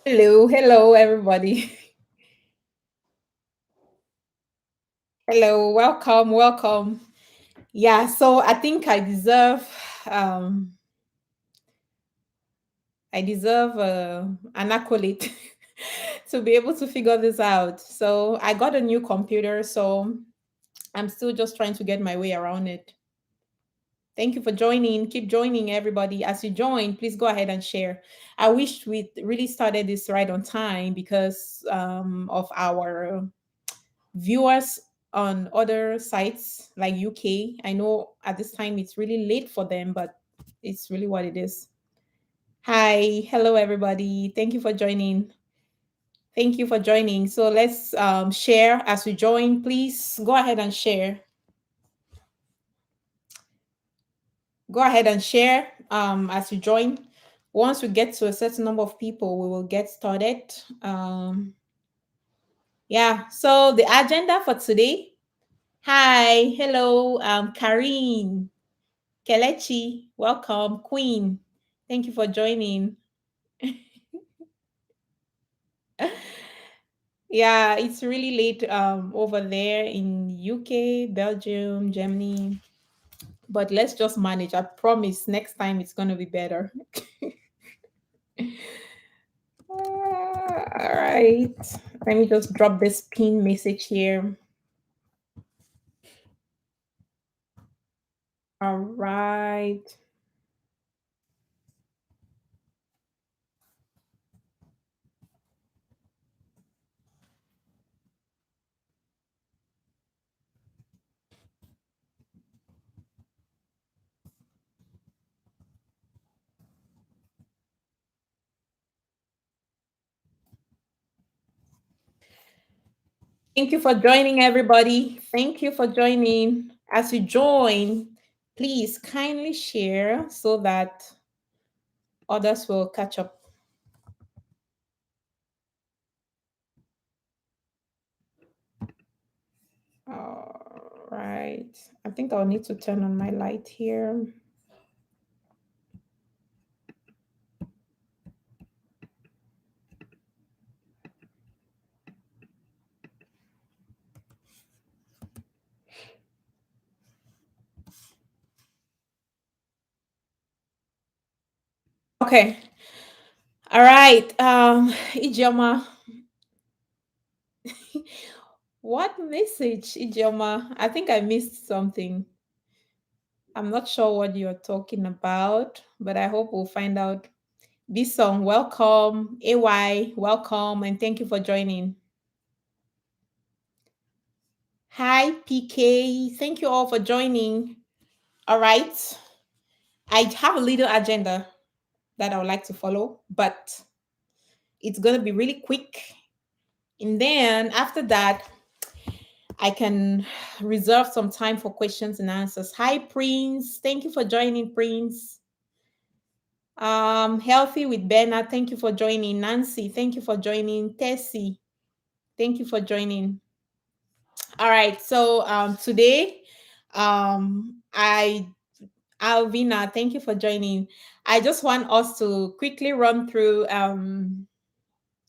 Hello, everybody. Hello, welcome. Yeah, so I think um, I deserve an accolade to be able to figure this out. So I got a new computer, so I'm still just trying to get my way around it. Thank you for joining. Keep joining, everybody. As you join, please go ahead and share. I wish we really started this right on time because of our viewers on other sites like UK. I know at this time it's really late for them, but it's really what it is. Hi, hello everybody. Thank you for joining. Thank you for joining. So let's share as we join. Please go ahead and share. Go ahead and share as you join. Once we get to a certain number of people, we will get started. Yeah. So the agenda for today. Hi, hello, Karine. Kelechi, welcome. Queen, thank you for joining. Yeah, it's really late over there in UK, Belgium, Germany. But let's just manage. I promise next time it's gonna be better. All right. Let me just drop this pin message here. All right. Thank you for joining, everybody. Thank you for joining. As you join, please kindly share so that others will catch up. All right. I think I'll need to turn on my light here. Okay. All right. Ijoma. What message, Ijoma? I think I missed something. I'm not sure what you're talking about, but I hope we'll find out. Bisong, welcome. AY, welcome, and thank you for joining. Hi, PK. Thank you all for joining. All right. I have a little agenda that I would like to follow, but it's going to be really quick. And then after that, I can reserve some time for questions and answers. Hi, Prince. Thank you for joining, Prince. Healthy with Bernard. Thank you for joining. Nancy, thank you for joining. Tessie, thank you for joining. All right. So today, I Alvina, thank you for joining. I just want us to quickly run through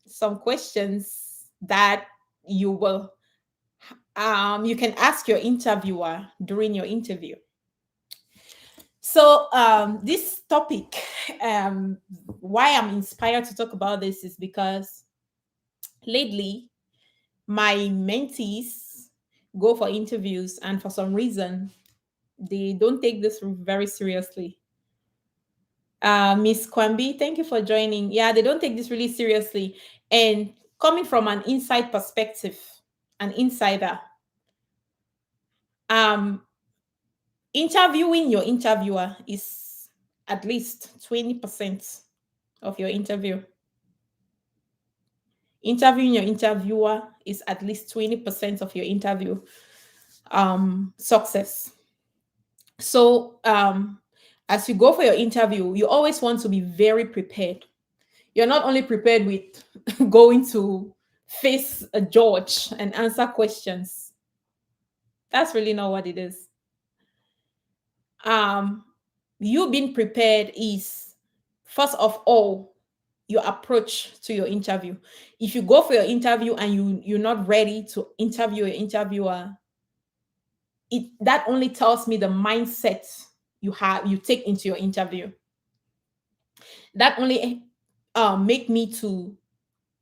some questions that you will you can ask your interviewer during your interview. So this topic, why I'm inspired to talk about this is because lately my mentees go for interviews and for some reason they don't take this very seriously. Miss Kwambi, thank you for joining. Yeah, they don't take this really seriously. And coming from an inside perspective, an insider, um, interviewing your interviewer is at least 20% of your interview. Interviewing your interviewer is at least 20% of your interview success. So, as you go for your interview, you always want to be very prepared. You're not only prepared with going to face a judge and answer questions. That's really not what it is. Um, you being prepared is first of all your approach to your interview. If you go for your interview and you're not ready to interview your interviewer, it that only tells me the mindset you take into your interview. That only make me to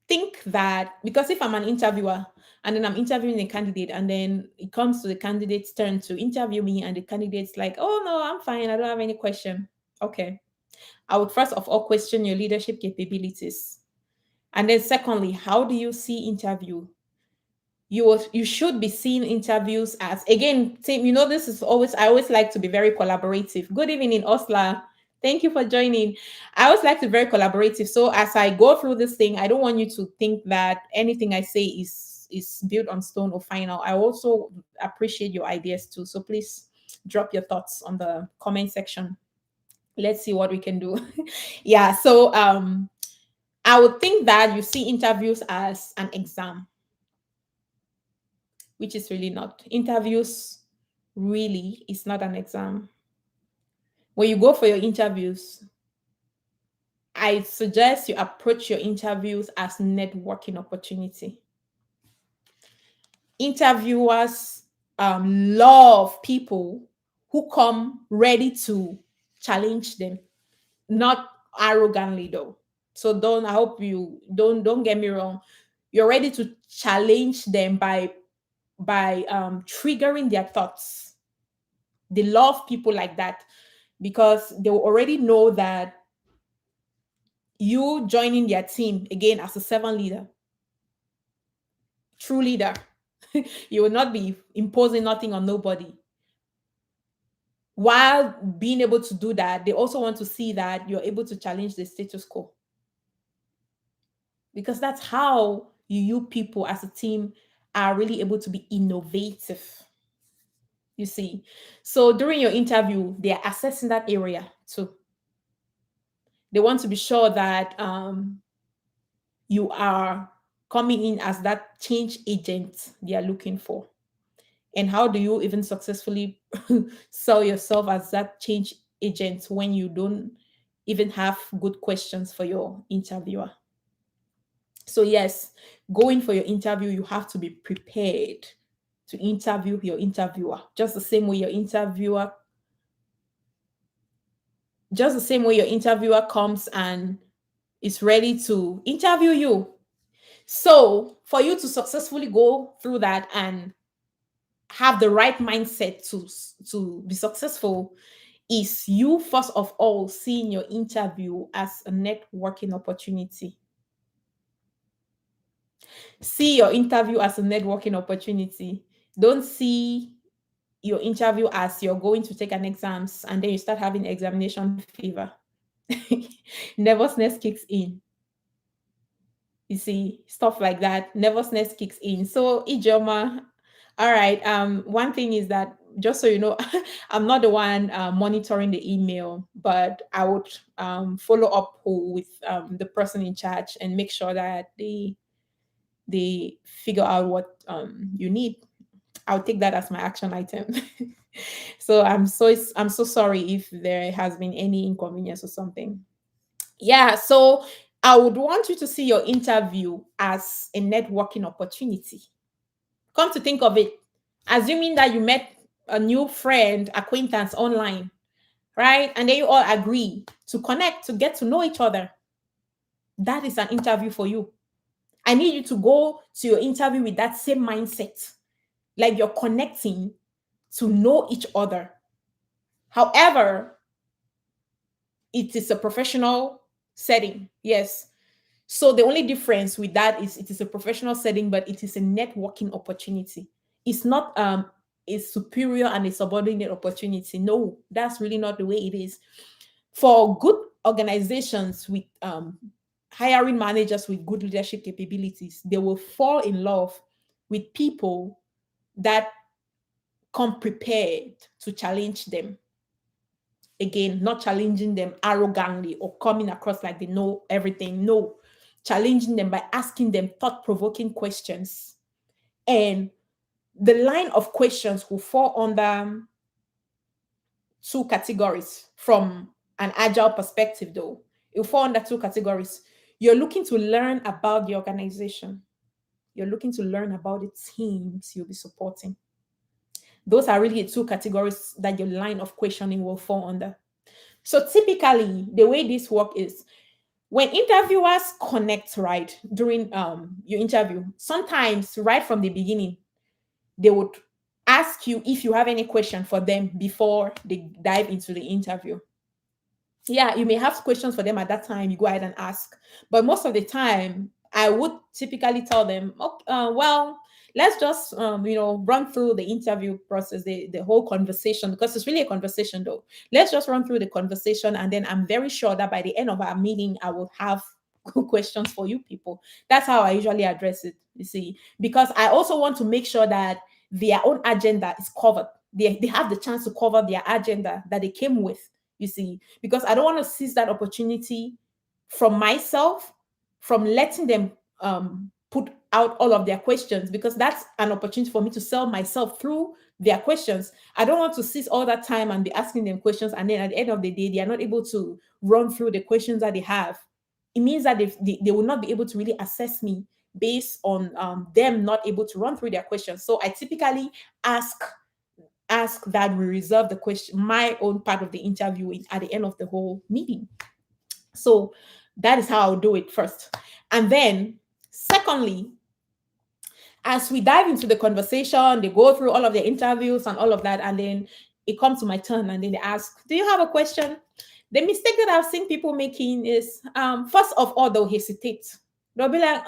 think that, because if I'm an interviewer and then I'm interviewing a candidate and then it comes to the candidate's turn to interview me and the candidate's like, oh no, I'm fine, I don't have any question. Okay. I would first of all question your leadership capabilities. And then secondly, how do you see interview? You should be seeing interviews as, again, team, this is always, I always like to be very collaborative. Good evening, Osla. Thank you for joining. I always like to be very collaborative. So as I go through this thing, I don't want you to think that anything I say is built on stone or final. I also appreciate your ideas too. So please drop your thoughts on the comment section. Let's see what we can do. Yeah. So I would think that you see interviews as an exam, which is really not. Interviews really is not an exam. When you go for your interviews, I suggest you approach your interviews as networking opportunity. Interviewers love people who come ready to challenge them, not arrogantly though. So I hope you don't get me wrong. You're ready to challenge them by triggering their thoughts. They love people like that because they will already know that you joining their team again as a servant leader, true leader. You will not be imposing nothing on nobody. While being able to do that, they also want to see that you're able to challenge the status quo, because that's how you people as a team are really able to be innovative. You see, so during your interview, they are assessing that area too. They want to be sure that you are coming in as that change agent they are looking for. And how do you even successfully sell yourself as that change agent when you don't even have good questions for your interviewer? So, yes, going for your interview, you have to be prepared to interview your interviewer, just the same way your interviewer comes and is ready to interview you. So, for you to successfully go through that and have the right mindset to be successful, is you first of all seeing your interview as a networking opportunity. See your interview as a networking opportunity. Don't see your interview as you're going to take an exams and then you start having examination fever. Nervousness kicks in. You see, stuff like that. Nervousness kicks in. So, Ijoma, all right. One thing is that, just so you know, I'm not the one monitoring the email, but I would follow up with the person in charge and make sure that they figure out what you need. I'll take that as my action item. So I'm so sorry if there has been any inconvenience or something. Yeah, so I would want you to see your interview as a networking opportunity. Come to think of it, assuming that you met a new friend, acquaintance online, right? And then you all agree to connect, to get to know each other. That is an interview for you. I need you to go to your interview with that same mindset, like you're connecting to know each other. However, it is a professional setting. Yes. So the only difference with that is it is a professional setting, but it is a networking opportunity. It's not a superior and a subordinate opportunity. No, that's really not the way it is. For good organizations with hiring managers with good leadership capabilities, they will fall in love with people that come prepared to challenge them. Again, not challenging them arrogantly or coming across like they know everything. No, challenging them by asking them thought-provoking questions. And the line of questions will fall under two categories from an agile perspective, though. It will fall under two categories. You're looking to learn about the organization. You're looking to learn about the teams you'll be supporting. Those are really the two categories that your line of questioning will fall under. So typically, the way this work is, when interviewers connect right during your interview, sometimes right from the beginning, they would ask you if you have any question for them before they dive into the interview. Yeah, you may have questions for them at that time. You go ahead and ask, but most of the time, I would typically tell them, okay, well, let's just run through the interview process, the whole conversation, because it's really a conversation though. Let's just run through the conversation, and then I'm very sure that by the end of our meeting, I will have good questions for you people. That's how I usually address it. You see, because I also want to make sure that their own agenda is covered. They have the chance to cover their agenda that they came with, you see, because I don't want to seize that opportunity from myself, from letting them put out all of their questions, because that's an opportunity for me to sell myself through their questions. I don't want to seize all that time and be asking them questions, and then at the end of the day, they are not able to run through the questions that they have. It means that they will not be able to really assess me based on them not able to run through their questions. So I typically ask that we reserve the question, my own part of the interview at the end of the whole meeting. So that is how I'll do it first. And then, secondly, as we dive into the conversation, they go through all of the interviews and all of that, and then it comes to my turn, and then they ask, "Do you have a question?" The mistake that I've seen people making is, first of all, they'll hesitate. They'll be like,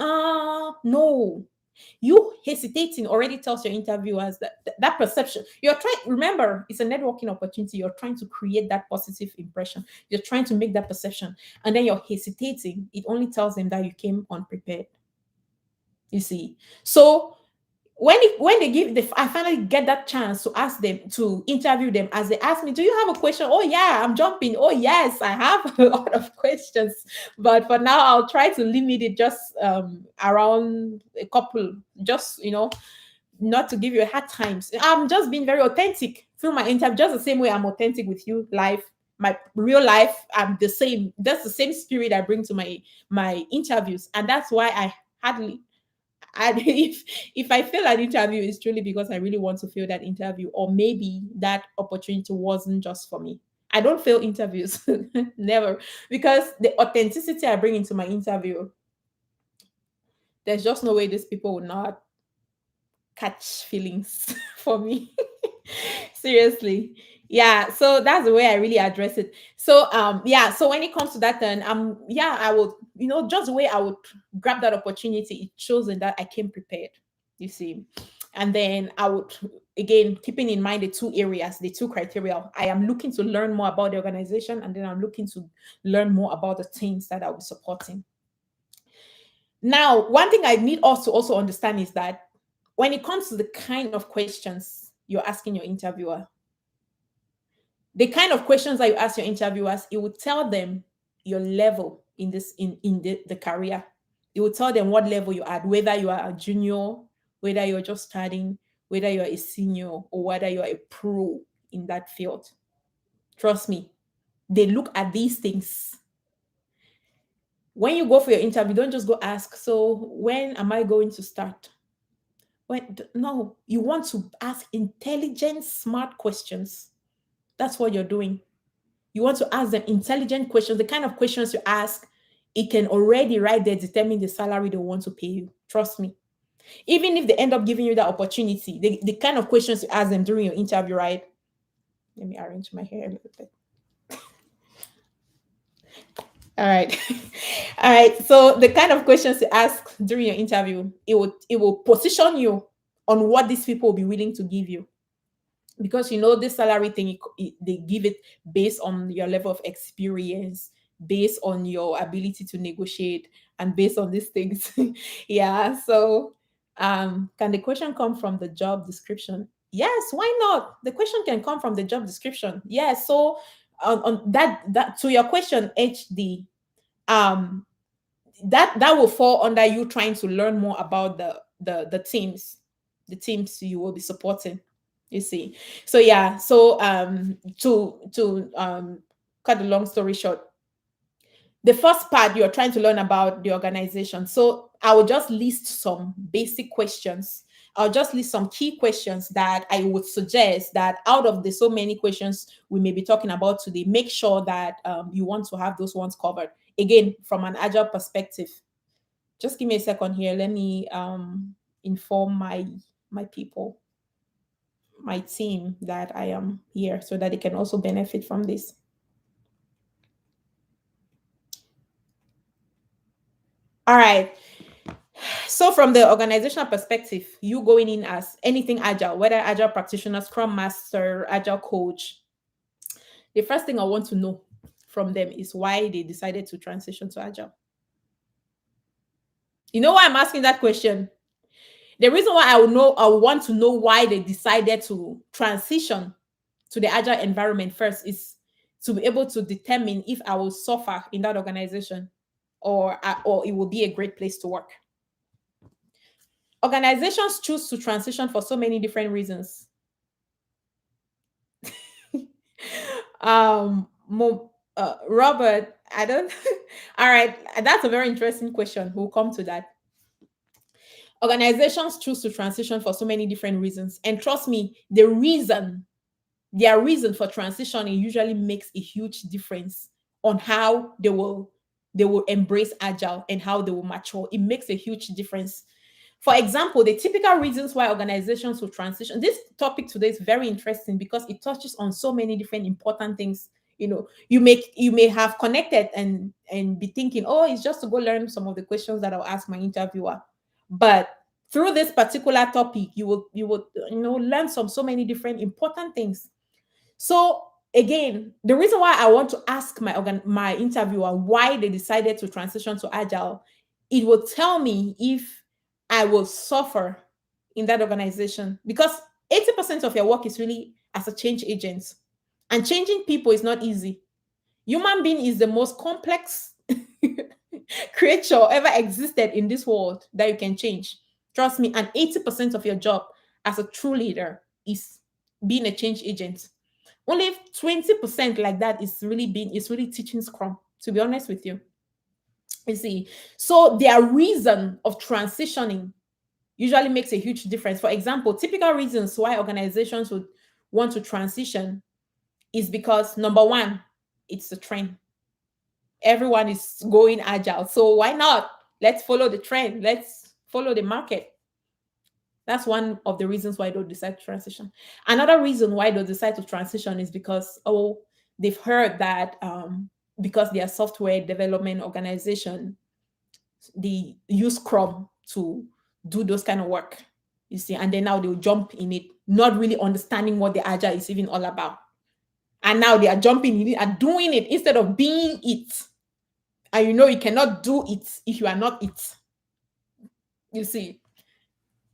no. You hesitating already tells your interviewers that perception. You're trying, remember, it's a networking opportunity. You're trying to create that positive impression. You're trying to make that perception. And then you're hesitating. It only tells them that you came unprepared. You see. So when they give I finally get that chance to ask them, to interview them, as they ask me, "Do you have a question?" "Oh yeah, I'm jumping. Oh yes, I have a lot of questions, but for now I'll try to limit it just around a couple, just not to give you a hard time. I'm just being very authentic through my interview, just the same way I'm authentic with you live. My real life, I'm the same. That's the same spirit I bring to my interviews, and that's why I hardly, and if I fail an interview, it's truly because I really want to fail that interview, or maybe that opportunity wasn't just for me. I don't fail interviews, never, because the authenticity I bring into my interview, there's just no way these people will not catch feelings for me. Seriously. Yeah, so that's the way I really address it. So yeah, so when it comes to that, then yeah, I would, just the way I would grab that opportunity, it shows in that I came prepared, you see. And then I would, again, keeping in mind the two areas, the two criteria, I am looking to learn more about the organization, and then I'm looking to learn more about the teams that I'll be supporting. Now, one thing I need us to also understand is that when it comes to the kind of questions you're asking your interviewer, the kind of questions that you ask your interviewers, it will tell them your level in this in the career. It will tell them what level you're at, whether you are a junior, whether you're just starting, whether you're a senior, or whether you're a pro in that field. Trust me, they look at these things. When you go for your interview, don't just go ask, "So when am I going to start?" No, you want to ask intelligent, smart questions. That's what you're doing. You want to ask them intelligent questions. The kind of questions you ask, it can already right there determine the salary they want to pay you. Trust me. Even if they end up giving you that opportunity, the kind of questions you ask them during your interview, right? Let me arrange my hair a little bit. All right. All right. So the kind of questions you ask during your interview, it will position you on what these people will be willing to give you. Because this salary thing, they give it based on your level of experience, based on your ability to negotiate, and based on these things. Yeah, so can the question come from the job description? Yes, why not? The question can come from the job description. Yes. So on that to your question, HD, um that will fall under you trying to learn more about the teams you will be supporting, you see. So yeah, so to cut the long story short, The first part, you're trying to learn about the organization. So I will just list some basic questions. I'll just list some key questions that I would suggest that out of the so many questions we may be talking about today, make sure that you want to have those ones covered. Again, from an agile perspective. Just give me a second here. Let me inform my people, my team, that I am here so that they can also benefit from this. All right. So from the organizational perspective, you going in as anything agile, whether agile practitioner, scrum master, agile coach, the first thing I want to know from them is why they decided to transition to agile. You know why I'm asking that question? The reason why I want to know why they decided to transition to the agile environment first is to be able to determine if I will suffer in that organization or it will be a great place to work. Organizations choose to transition for so many different reasons. Robert, I don't. All right, that's a very interesting question. We'll come to that. Organizations choose to transition for so many different reasons, and trust me, their reason for transitioning usually makes a huge difference on how they will embrace agile and how they will mature. It makes a huge difference. For example, the typical reasons why organizations will transition. This topic today is very interesting because it touches on so many different important things. You may have connected and be thinking, oh, it's just to go learn some of the questions that I'll ask my interviewer. But through this particular topic, you will learn so many different important things. So again, the reason why I want to ask my interviewer why they decided to transition to agile, it will tell me if I will suffer in that organization, because 80% of your work is really as a change agent, and changing people is not easy. Human being is the most complex creature ever existed in this world that you can change. Trust me, and 80% of your job as a true leader is being a change agent. Only 20% like that is really teaching Scrum, to be honest with you. You see, so their reason of transitioning usually makes a huge difference. For example, typical reasons why organizations would want to transition is because number one, it's the trend. Everyone is going agile. So why not? Let's follow the trend. Let's follow the market. That's one of the reasons why they'll decide to transition. Another reason why they'll decide to transition is because, oh, they've heard that because they are software development organization, they use Scrum to do those kind of work. You see, and then now they'll jump in it, not really understanding what the agile is even all about. And now they are jumping in it and doing it instead of being it. And you cannot do it if you are not it. You see,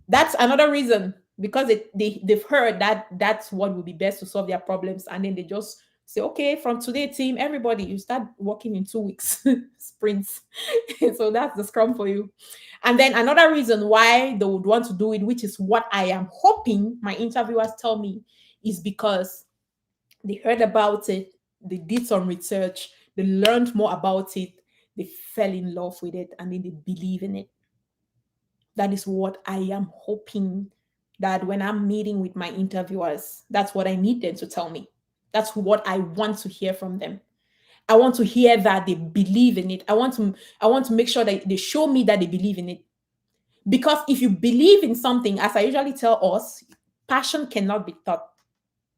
that's another reason, because they've heard that that's what would be best to solve their problems. And then they just say, okay, from today, team, everybody, you start working in 2 weeks, sprints. So that's the Scrum for you. And then another reason why they would want to do it, which is what I am hoping my interviewers tell me, is because they heard about it, they did some research, they learned more about it, they fell in love with it, and then they believe in it. That is what I am hoping, that when I'm meeting with my interviewers, that's what I need them to tell me. That's what I want to hear from them. I want to hear that they believe in it. I want to make sure that they show me that they believe in it. Because if you believe in something, as I usually tell us, passion cannot be taught.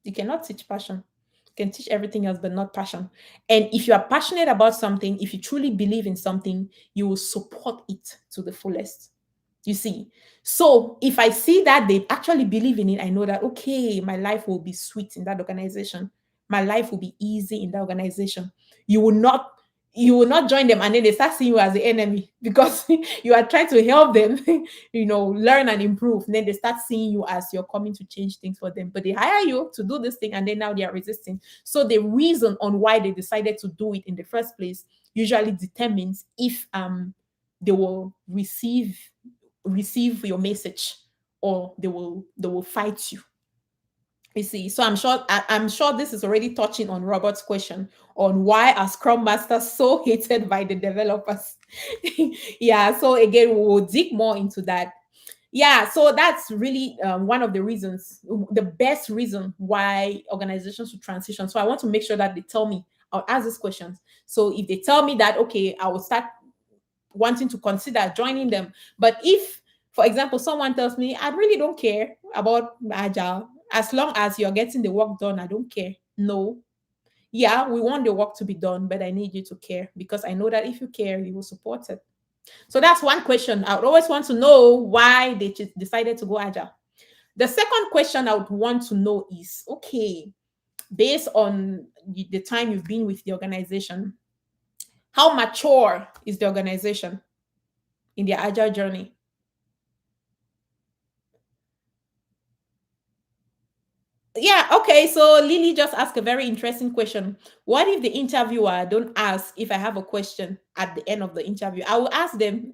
You cannot teach passion. You can teach everything else, but not passion. And if you are passionate about something, if you truly believe in something, you will support it to the fullest. You see, so if I see that they actually believe in it, I know that, okay, my life will be sweet in that organization. My life will be easy in that organization. You will not, you will not join them and then they start seeing you as the enemy because you are trying to help them, learn and improve. And then they start seeing you as you're coming to change things for them. But they hire you to do this thing and then now they are resisting. So the reason on why they decided to do it in the first place usually determines if they will receive your message, or they will fight you. You see, so I'm sure this is already touching on Robert's question on why are Scrum Masters so hated by the developers. Yeah, so again, we'll dig more into that. Yeah, so that's really one of the reasons, the best reason why organizations should transition. So I want to make sure that they tell me, I'll ask these questions. So if they tell me that, okay, I will start wanting to consider joining them. But if, for example, someone tells me, I really don't care about Agile, as long as you're getting the work done, I don't care. No. Yeah, we want the work to be done, but I need you to care because I know that if you care, you will support it. So that's one question. I would always want to know why they decided to go Agile. The second question I would want to know is, okay, based on the time you've been with the organization, how mature is the organization in their Agile journey? Yeah, okay. So Lily just asked a very interesting question. What if the interviewer don't ask if I have a question at the end of the interview? I will ask them.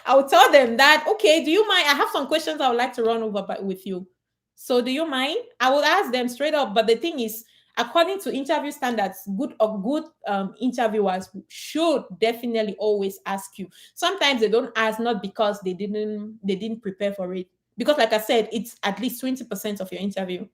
I will tell them that, okay, do you mind? I have some questions I would like to run over with you. So do you mind? I will ask them straight up. But the thing is, according to interview standards, good interviewers should definitely always ask you. Sometimes they don't ask not because they didn't prepare for it. Because like I said, it's at least 20% of your interview.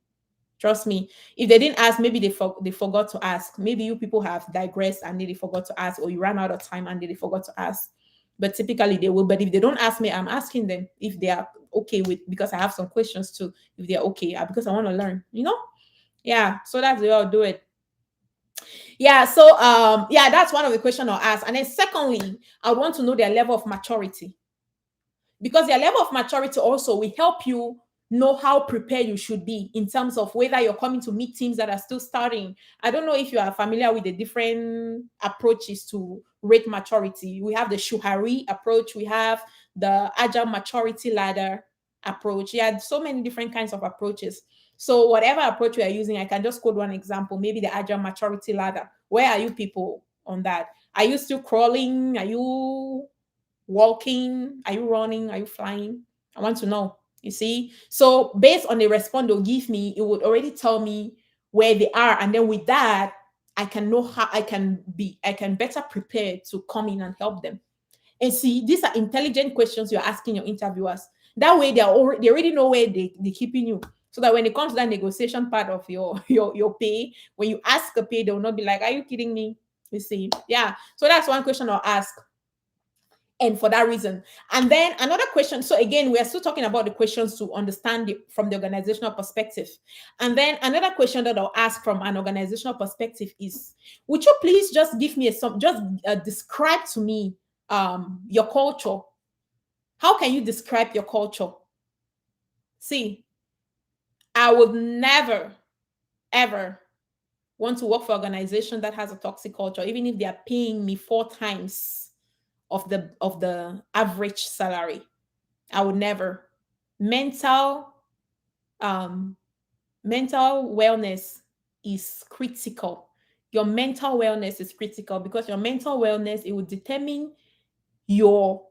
Trust me. If they didn't ask, maybe they forgot to ask. Maybe you people have digressed and they forgot to ask, or you ran out of time and they forgot to ask. But typically they will. But if they don't ask me, I'm asking them if they are okay with, because I have some questions too. If they're okay, because I want to learn. Yeah. So that's the way I'll do it. Yeah. So yeah, that's one of the questions I'll ask. And then secondly, I would want to know their level of maturity, because their level of maturity also will help you know how prepared you should be in terms of whether you're coming to meet teams that are still starting. I don't know if you are familiar with the different approaches to rate maturity. We have the Shuhari approach, we have the Agile maturity ladder approach. Yeah, so many different kinds of approaches. So whatever approach we are using, I can just quote one example, maybe the Agile maturity ladder. Where are you people on that? Are you still crawling? Are you walking? Are you running? Are you flying? I want to know. You see? So based on the response they'll give me, it would already tell me where they are. And then with that, I can know how I can better prepare to come in and help them. And see, these are intelligent questions you're asking your interviewers. That way they already know where they're keeping you. So that when it comes to that negotiation part of your pay, when you ask a pay, they will not be like, are you kidding me? You see? Yeah. So that's one question I'll ask, and for that reason. And then another question, so again, we are still talking about the questions to understand it from the organizational perspective. And then another question that I'll ask from an organizational perspective is, would you please just give me just describe to me your culture? How can you describe your culture? See, I would never ever want to work for an organization that has a toxic culture, even if they are paying me 4 times of the average salary. I would never. Mental um mental wellness is critical. Your mental wellness is critical, because your mental wellness, it will determine your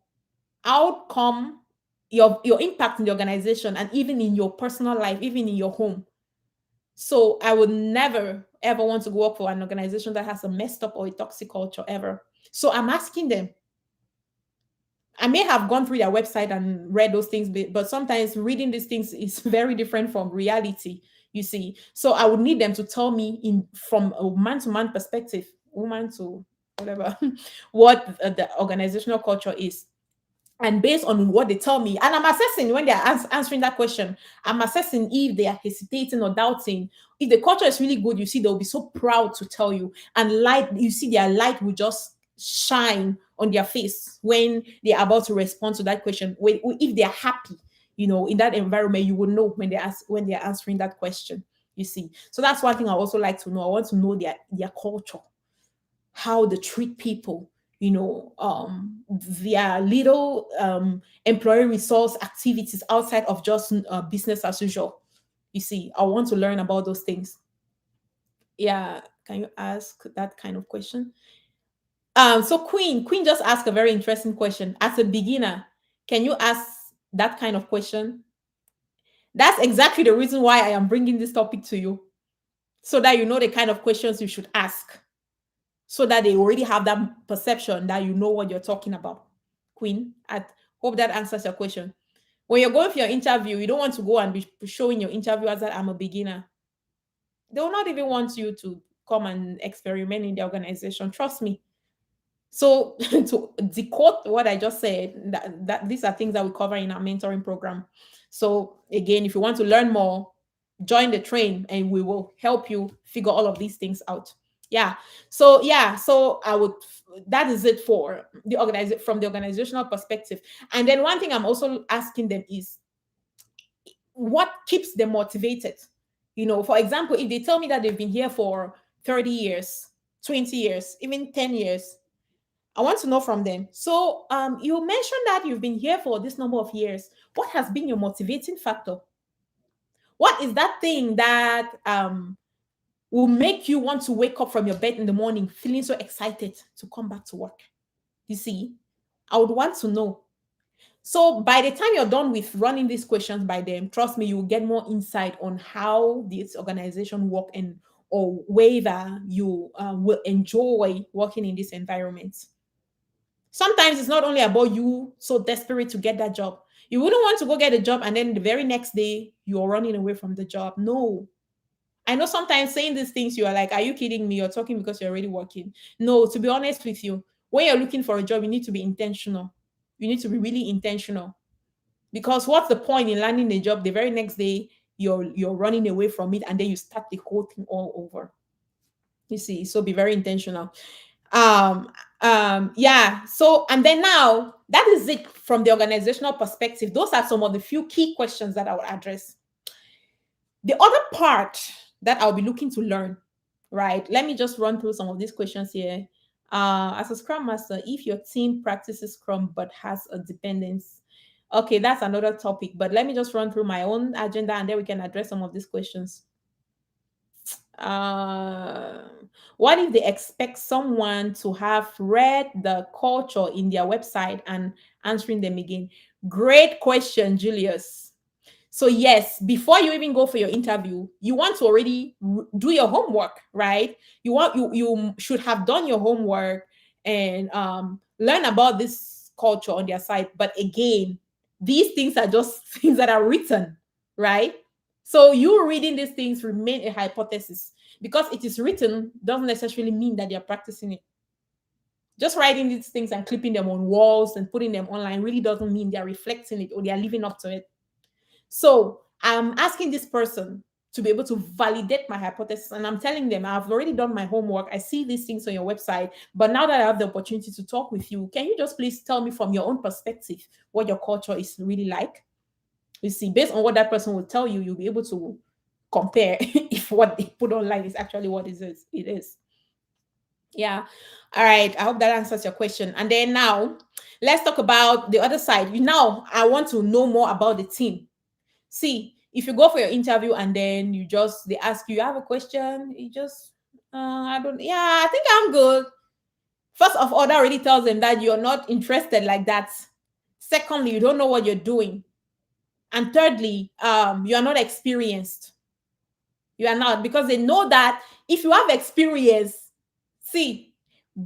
outcome, your impact in the organization, and even in your personal life, even in your home. So I would never ever want to work for an organization that has a messed up or a toxic culture ever. So I'm asking them, I may have gone through their website and read those things, but sometimes reading these things is very different from reality, you see. So I would need them to tell me in from a man to man perspective, woman to whatever, what the organizational culture is. And based on what they tell me, and I'm assessing when they're answering that question, I'm assessing if they are hesitating or doubting. If the culture is really good, you see, they'll be so proud to tell you, and light, you see, their light will just shine on their face when they're about to respond to that question. If they're happy, in that environment, you will know when they're answering that question. You see, so that's one thing I also like to know. I want to know their culture, how they treat people, their little employee resource activities outside of just business as usual. You see, I want to learn about those things. Yeah, can you ask that kind of question? So Queen just asked a very interesting question. As a beginner, can you ask that kind of question? That's exactly the reason why I am bringing this topic to you, so that you know the kind of questions you should ask, so that they already have that perception that you know what you're talking about. Queen, I hope that answers your question. When you're going for your interview, you don't want to go and be showing your interviewers that I'm a beginner. They will not even want you to come and experiment in the organization. Trust me. So to decode what I just said, that these are things that we cover in our mentoring program. So again, if you want to learn more, join the train and we will help you figure all of these things out. Yeah. So yeah, so I would, that is it for the organization from the organizational perspective. And then one thing I'm also asking them is what keeps them motivated? For example, if they tell me that they've been here for 30 years, 20 years, even 10 years, I want to know from them. So, you mentioned that you've been here for this number of years. What has been your motivating factor? What is that thing that will make you want to wake up from your bed in the morning feeling so excited to come back to work? You see, I would want to know. So by the time you're done with running these questions by them, trust me, you will get more insight on how this organization work, and or whether you will enjoy working in this environment. Sometimes it's not only about you so desperate to get that job. You wouldn't want to go get a job and then the very next day you're running away from the job. No. I know sometimes saying these things, you are like, are you kidding me? You're talking because you're already working. No, to be honest with you, when you're looking for a job, you need to be intentional. You need to be really intentional. Because what's the point in landing a job the very next day you're running away from it and then you start the whole thing all over? You see, so be very intentional. um yeah, so and then now that is it from the organizational perspective. Those are some of the few key questions that I will address. The other part that I'll be looking to learn, right? Let me just run through some of these questions here. As a scrum master, if your team practices scrum but has a dependence, okay, that's another topic, but let me just run through my own agenda and then we can address some of these questions. uh, what if they expect someone to have read the culture in their website and answering them again? Great question, Julius. So yes, before you even go for your interview, you want to already do your homework, right? You should have done your homework and learn about this culture on their site. But again, these things are just things that are written, right? So you reading these things remain a hypothesis. Because it is written doesn't necessarily mean that they're practicing it. Just writing these things and clipping them on walls and putting them online really doesn't mean they're reflecting it or they're living up to it. So I'm asking this person to be able to validate my hypothesis. And I'm telling them, I've already done my homework. I see these things on your website. But now that I have the opportunity to talk with you, can you just please tell me from your own perspective what your culture is really like? You see, based on what that person will tell you, you'll be able to compare if what they put online is actually what it is. It is. Yeah. All right. I hope that answers your question. And then now let's talk about the other side. Now I want to know more about the team. See, if you go for your interview and then they ask you, you have a question, you just I don't, yeah, I think I'm good. First of all, that already tells them that you're not interested like that. Secondly, you don't know what you're doing. And thirdly, you are not experienced. You are not, because they know that if you have experience, see,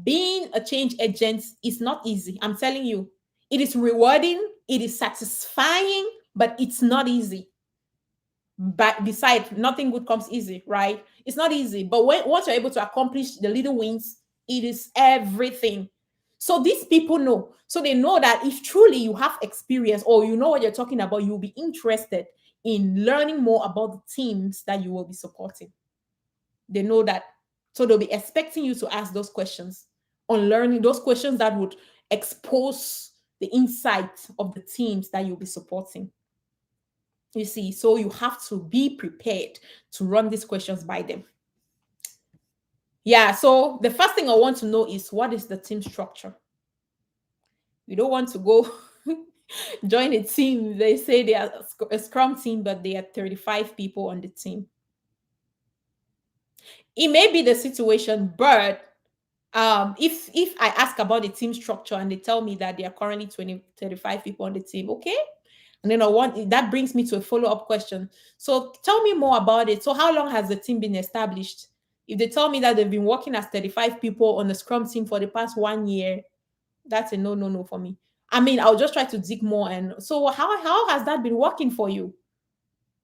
being a change agent is not easy. I'm telling you, it is rewarding, it is satisfying, but it's not easy. But besides, nothing good comes easy, right? It's not easy. But once you're able to accomplish the little wins, it is everything. So these people know. So they know that if truly you have experience or you know what you're talking about, you'll be interested in learning more about the teams that you will be supporting. They know that. So they'll be expecting you to ask those questions on learning, those questions that would expose the insight of the teams that you'll be supporting. You see, so you have to be prepared to run these questions by them. Yeah, so the first thing I want to know is what is the team structure? You don't want to go join a team. They say they are a scrum team, but they are 35 people on the team. It may be the situation, but if I ask about the team structure and they tell me that there are currently 35 people on the team, okay, And then I want that brings me to a follow-up question. So tell me more about it. So how long has the team been established? If they tell me that they've been working as 35 people on the Scrum team for the past 1 year, that's a no, no, no for me. I mean, I'll just try to dig more. And so how has that been working for you?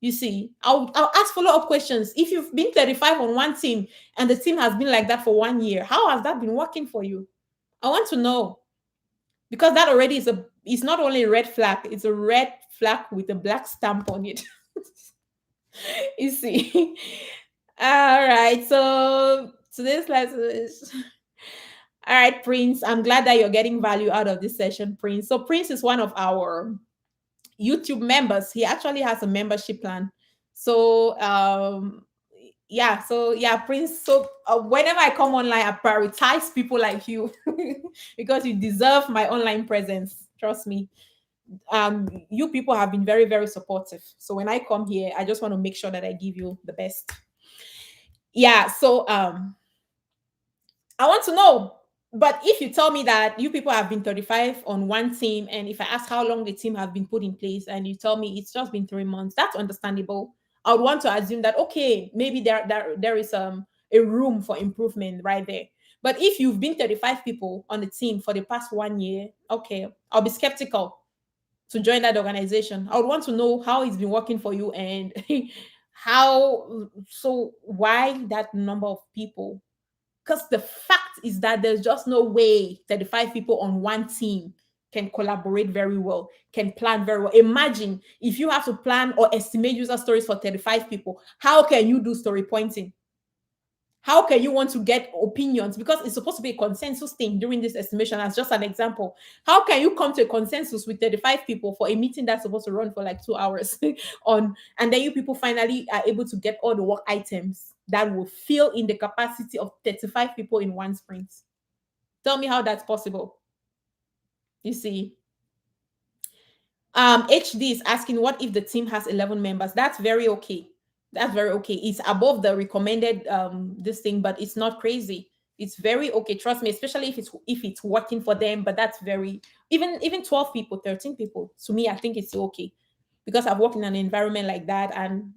You see, I'll ask follow-up questions. If you've been 35 on one team and the team has been like that for 1 year, how has that been working for you? I want to know, because that already is a it's not only a red flag, it's a red flag with a black stamp on it. You see. All right. So today's lesson is all right, Prince. I'm glad that you're getting value out of this session, Prince. So Prince is one of our YouTube members. He actually has a membership plan. So yeah, Prince. So whenever I come online, I prioritize people like you because you deserve my online presence. Trust me. You people have been very, very supportive. So when I come here, I just want to make sure that I give you the best. Yeah. So I want to know. But if you tell me that you people have been 35 on one team, and if I ask how long the team have been put in place, and you tell me it's just been 3 months, that's understandable. I would want to assume that okay, maybe there is a room for improvement right there. But if you've been 35 people on the team for the past 1 year, okay, I'll be skeptical to join that organization. I would want to know how it's been working for you and why that number of people, because the fact is that there's just no way 35 people on one team can collaborate very well, can plan very well. Imagine if you have to plan or estimate user stories for 35 people, how can you do story pointing? How can you want to get opinions? Because it's supposed to be a consensus thing during this estimation, as just an example. How can you come to a consensus with 35 people for a meeting that's supposed to run for like 2 hours on, and then you people finally are able to get all the work items that will fill in the capacity of 35 people in one sprint? Tell me how that's possible. You see, HD is asking, what if the team has 11 members? That's very okay. That's very okay. It's above the recommended this thing, but it's not crazy. It's very okay. Trust me, especially if it's working for them. But that's very, even 12 people, 13 people. To me, I think it's okay, because I've worked in an environment like that, and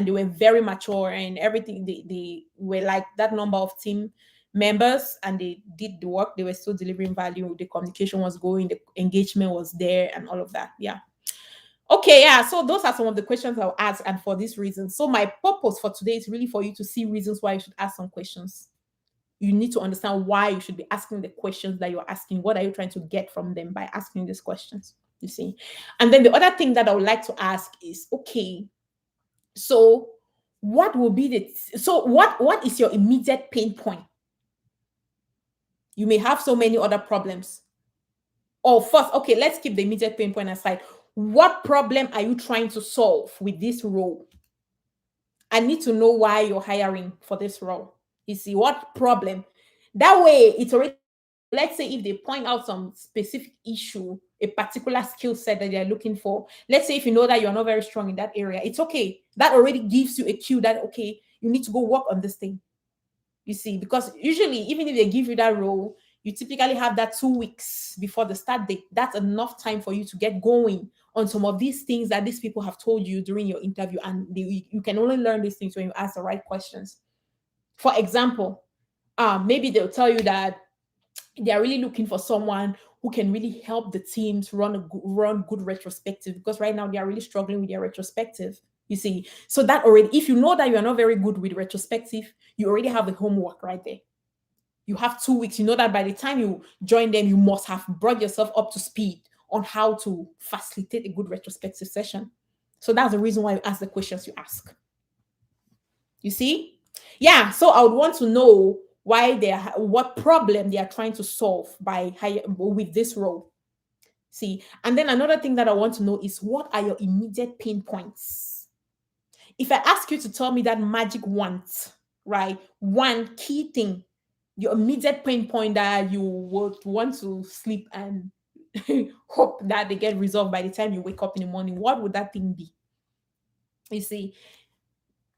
they were very mature and everything. They were like that number of team members, and they did the work. They were still delivering value. The communication was going, the engagement was there, and all of that. Yeah. Okay, yeah. So those are some of the questions I'll ask, and for this reason. So my purpose for today is really for you to see reasons why you should ask some questions. You need to understand why you should be asking the questions that you're asking. What are you trying to get from them by asking these questions? You see. And then the other thing that I would like to ask is, okay, so what is your immediate pain point? You may have so many other problems. Or first, okay, let's keep the immediate pain point aside. What problem are you trying to solve with this role? I need to know why you're hiring for this role. You see, what problem? That way, it's already, let's say if they point out some specific issue, a particular skill set that they're looking for. Let's say if you know that you're not very strong in that area, it's okay. That already gives you a cue that, okay, you need to go work on this thing. You see, because usually, even if they give you that role, you typically have that 2 weeks before the start date. That's enough time for you to get going on some of these things that these people have told you during your interview. And you can only learn these things when you ask the right questions. For example, maybe they'll tell you that they are really looking for someone who can really help the teams run good retrospective, because right now they are really struggling with their retrospective. You see, so that already, if you know that you are not very good with retrospective, you already have the homework right there. You have 2 weeks. You know that by the time you join them, you must have brought yourself up to speed on how to facilitate a good retrospective session. So that's the reason why you ask the questions you ask. You see? Yeah. So I would want to know what problem they are trying to solve with this role. See, and then another thing that I want to know is, what are your immediate pain points? If I ask you to tell me that magic want, right? One key thing, your immediate pain point that you would want to sleep and hope that they get resolved by the time you wake up in the morning, what would that thing be? You see,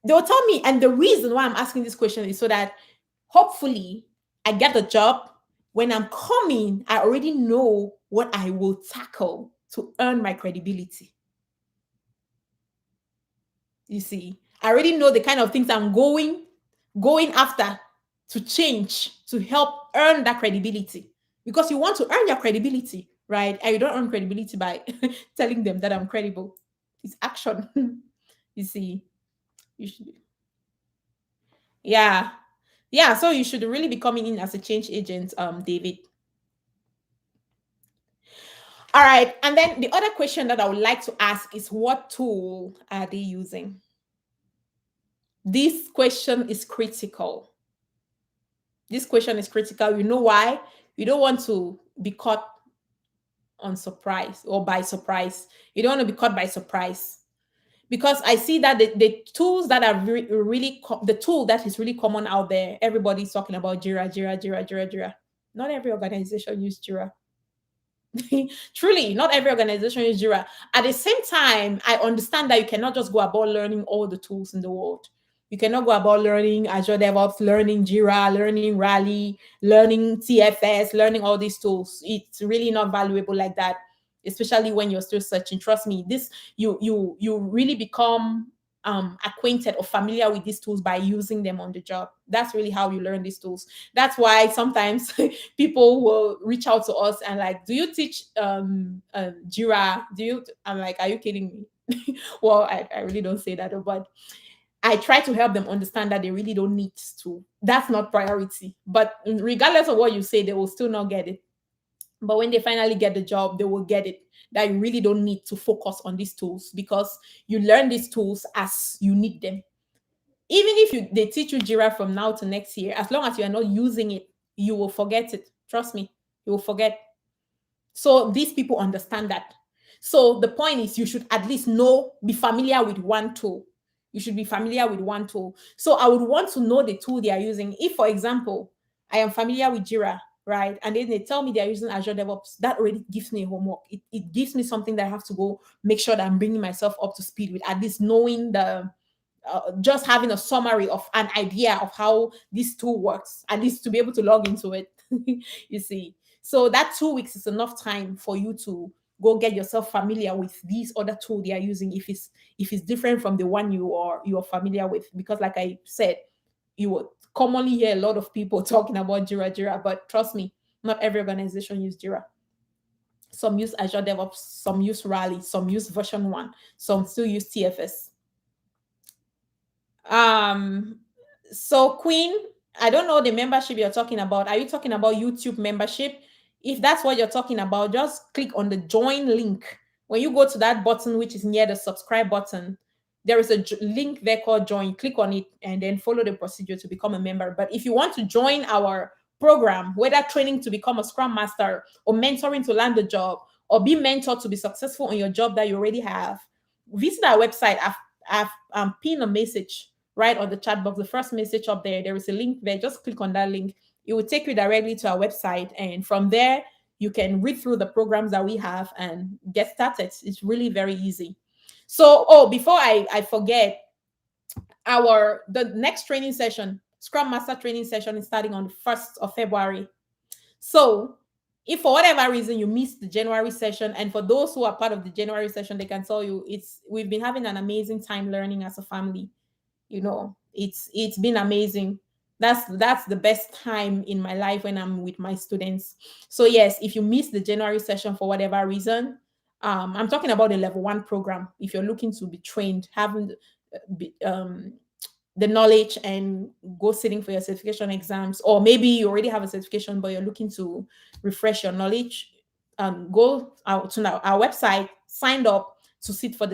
they'll tell me, and the reason why I'm asking this question is so that hopefully I get the job. When I'm coming, I already know what I will tackle to earn my credibility. You see, I already know the kind of things I'm going after to change to help earn that credibility. Because you want to earn your credibility, right? And you don't earn credibility by telling them that I'm credible. It's action. You see, you should, yeah, yeah. So you should really be coming in as a change agent, David. All right. And then the other question that I would like to ask is, what tool are they using? This question is critical. This question is critical. You know why? You don't want to be caught on surprise or by surprise. You don't want to be caught by surprise. Because I see that the tools that are the tool that is really common out there, everybody's talking about Jira, Jira, Jira, Jira, Jira. Not every organization use Jira. Truly, not every organization is Jira. At the same time, I understand that you cannot just go about learning all the tools in the world. You cannot go about learning Azure DevOps, learning Jira, learning Rally, learning TFS, learning all these tools. It's really not valuable like that, especially when you're still searching. Trust me, this you really become acquainted or familiar with these tools by using them on the job. That's really how you learn these tools. That's why sometimes people will reach out to us and like, do you teach Jira? Do you? I'm like, are you kidding me? Well, I really don't say that, but I try to help them understand that they really don't need to. That's not priority. But regardless of what you say, they will still not get it. But when they finally get the job, they will get it. That you really don't need to focus on these tools because you learn these tools as you need them. Even if they teach you Jira from now to next year, as long as you are not using it, you will forget it. Trust me, you will forget. So these people understand that. So the point is, you should at least be familiar with one tool. You should be familiar with one tool. So I would want to know the tool they are using. If, for example, I am familiar with Jira, right? And then they tell me they're using Azure DevOps, that already gives me homework. It gives me something that I have to go make sure that I'm bringing myself up to speed with, at least knowing just having a summary of an idea of how this tool works, at least to be able to log into it. You see, so that 2 weeks is enough time for you to go get yourself familiar with these other tool they are using, if it's different from the one you're familiar with. Because like I said, you would commonly hear a lot of people talking about Jira, but trust me, not every organization use Jira. Some use Azure DevOps, some use Rally, some use version 1, some still use TFS. Um, so Queen, I don't know the membership you're talking about. Are you talking about YouTube membership? If that's what you're talking about, just click on the join link. When you go to that button, which is near the subscribe button, there is a link there called join. Click on it and then follow the procedure to become a member. But if you want to join our program, whether training to become a Scrum Master or mentoring to land the job or be mentored to be successful on your job that you already have, visit our website. I've pinned a message right on the chat box. The first message up there, there is a link there. Just click on that link. It will take you directly to our website. And from there, you can read through the programs that we have and get started. It's really very easy. So, before I forget, the next training session, Scrum Master training session, is starting on the 1st of February. So, if for whatever reason you missed the January session, and for those who are part of the January session, they can tell you we've been having an amazing time learning as a family. It's been amazing. That's the best time in my life when I'm with my students. So yes, if you miss the January session for whatever reason, I'm talking about the level 1 program. If you're looking to be trained, having the knowledge and go sitting for your certification exams, or maybe you already have a certification but you're looking to refresh your knowledge, go out to our website, sign up to sit for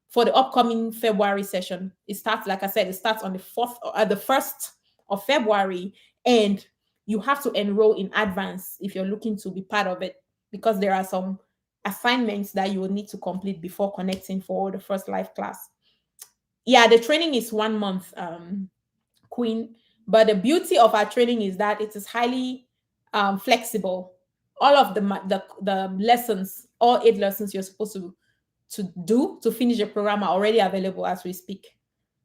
for the upcoming February session. It starts, like I said, it starts on the 1st of February, and you have to enroll in advance if you're looking to be part of it, because there are some assignments that you will need to complete before connecting for the first live class. Yeah, the training is 1 month, Queen. But the beauty of our training is that it is highly flexible. All of the lessons, all 8 lessons you're supposed to do to finish the program are already available as we speak.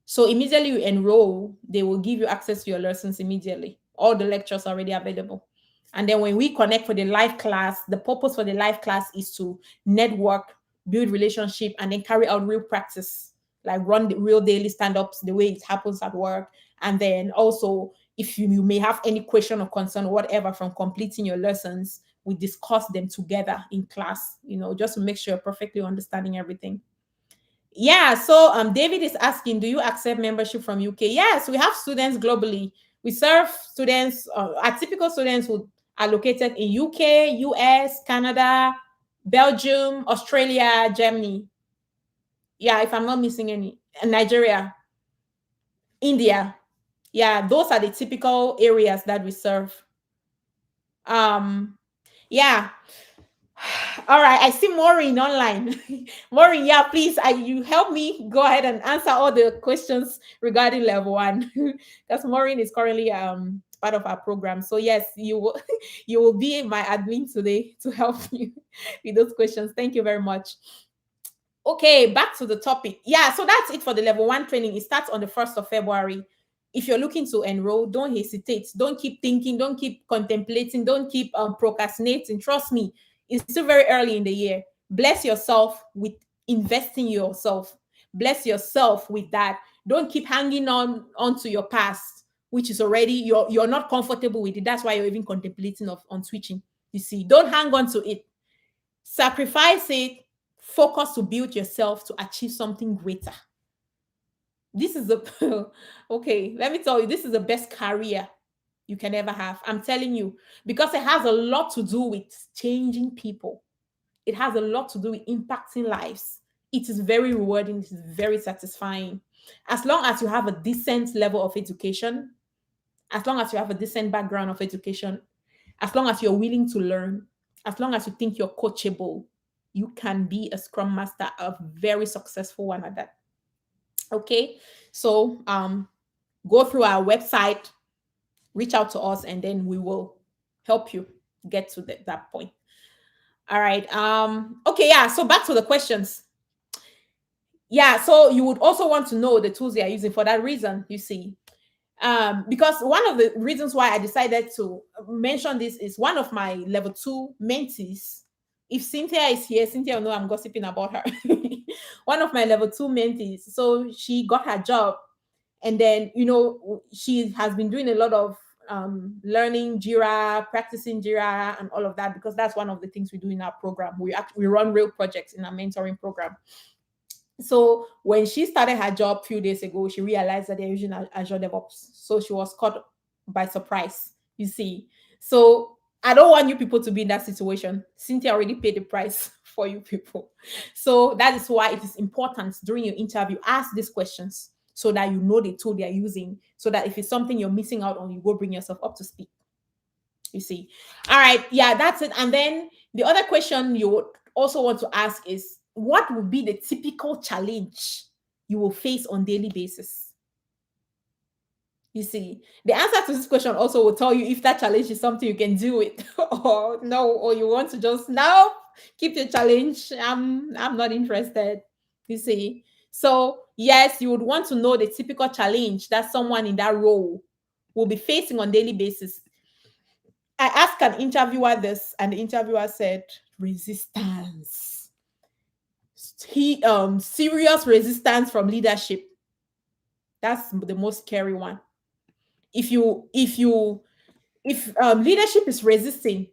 So immediately you enroll, they will give you access to your lessons immediately. All the lectures are already available. And then when we connect for the live class, the purpose for the live class is to network, build relationship, and then carry out real practice. like run the real daily stand-ups the way it happens at work. And then also, if you may have any question or concern or whatever from completing your lessons, we discuss them together in class, just to make sure you're perfectly understanding everything. Yeah, so David is asking, do you accept membership from UK? Yes, we have students globally. We serve students, our typical students who are located in UK, US, Canada, Belgium, Australia, Germany. Yeah, if I'm not missing any, and Nigeria, India. Yeah, those are the typical areas that we serve. Um, yeah. All right, I see Maureen online. Maureen, yeah, please, you help me go ahead and answer all the questions regarding level one, because Maureen is currently part of our program. So yes, you will you will be my admin today to help you with those questions. Thank you very much. Okay, back to the topic. Yeah, so that's it for the level one training. It starts on the 1st of February. If you're looking to enroll, don't hesitate. Don't keep thinking. Don't keep contemplating. Don't keep procrastinating. Trust me, it's still very early in the year. Bless yourself with investing in yourself. Bless yourself with that. Don't keep hanging onto your past, which is already you're not comfortable with it. That's why you're even contemplating on switching. You see, don't hang on to it. Sacrifice it. Focus to build yourself to achieve something greater. This is the okay, let me tell you, this is the best career you can ever have. I'm telling you, because it has a lot to do with changing people. It has a lot to do with impacting lives. It is very rewarding, it is very satisfying. As long as you have a decent level of education, as long as you have a decent background of education, as long as you're willing to learn, as long as you think you're coachable, you can be a scrum master, a very successful one at that. Okay, so go through our website, reach out to us, and then we will help you get to that point. All right. Okay, yeah, so back to the questions. Yeah, so you would also want to know the tools they are using for that reason, you see. Because one of the reasons why I decided to mention this is one of my level two mentees. If Cynthia is here, Cynthia will know I'm gossiping about her. One of my level two mentees. So she got her job, and then she has been doing a lot of learning Jira, practicing Jira, and all of that, because that's one of the things we do in our program. We run real projects in our mentoring program. So when she started her job a few days ago, she realized that they're using Azure DevOps. So she was caught by surprise, you see. So I don't want you people to be in that situation. Cynthia already paid the price for you people. So that is why it is important during your interview, ask these questions so that you know the tool they're using, so that if it's something you're missing out on, you go bring yourself up to speed. You see. All right. Yeah, that's it. And then the other question you would also want to ask is, what would be the typical challenge you will face on daily basis? You see, the answer to this question also will tell you if that challenge is something you can do it or no, or you want to just now keep your challenge. I'm not interested. You see. So yes, you would want to know the typical challenge that someone in that role will be facing on daily basis. I asked an interviewer this, and the interviewer said, resistance. Serious resistance from leadership. That's the most scary one. If leadership is resisting,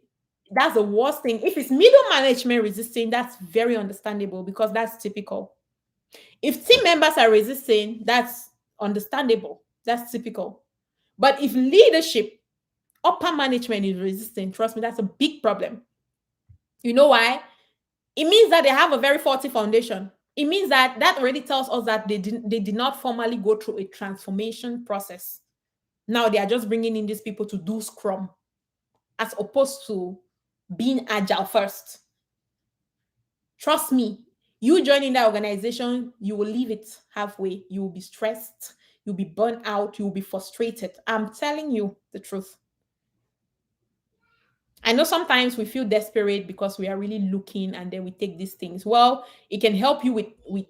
that's the worst thing. If it's middle management resisting, that's very understandable, because that's typical. If team members are resisting, that's understandable. That's typical. But if leadership, upper management is resisting, trust me, that's a big problem. You know why? It means that they have a very faulty foundation. It means that already tells us that they did not formally go through a transformation process. Now they are just bringing in these people to do Scrum, as opposed to being agile first. Trust me, you joining that organization, you will leave it halfway. You will be stressed, you'll be burnt out, you'll be frustrated. I'm telling you the truth. I know sometimes we feel desperate because we are really looking, and then we take these things. Well, it can help you with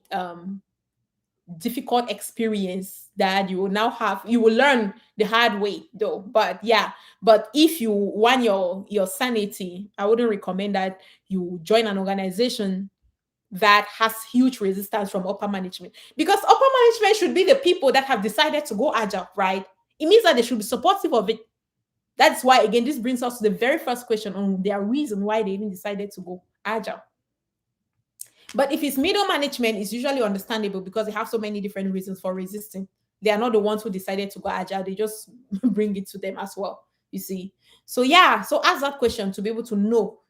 difficult experience that you will now have. You will learn the hard way though. But yeah, but if you want your sanity, I wouldn't recommend that you join an organization that has huge resistance from upper management, because upper management should be the people that have decided to go agile, right? It means that they should be supportive of it. That's why, again, this brings us to the very first question on their reason why they even decided to go agile. But if it's middle management, it's usually understandable because they have so many different reasons for resisting. They are not the ones who decided to go agile, they just bring it to them as well, you see. So, yeah, so ask that question to be able to know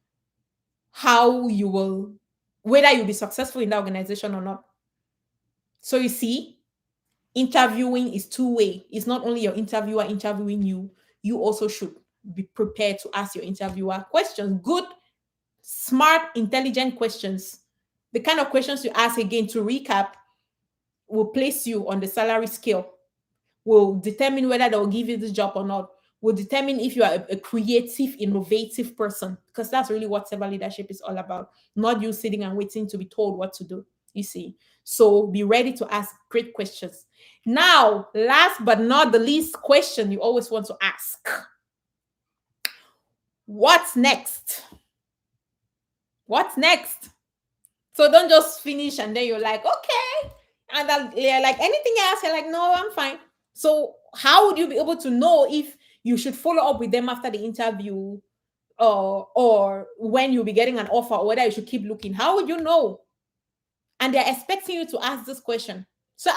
how you will, whether you'll be successful in that organization or not. So, you see, interviewing is two-way. It's not only your interviewer interviewing you, you also should be prepared to ask your interviewer questions, good, smart, intelligent questions. The kind of questions you ask, again, to recap, will place you on the salary scale, will determine whether they'll give you this job or not, will determine if you are a creative, innovative person, because that's really what servant leadership is all about, not you sitting and waiting to be told what to do, you see. So be ready to ask great questions. Now, last but not the least question you always want to ask: what's next? What's next? So don't just finish and then you're like, okay. And then you're like, anything else? You're like, no, I'm fine. So how would you be able to know if you should follow up with them after the interview, or when you'll be getting an offer, or whether you should keep looking? How would you know? And they're expecting you to ask this question. So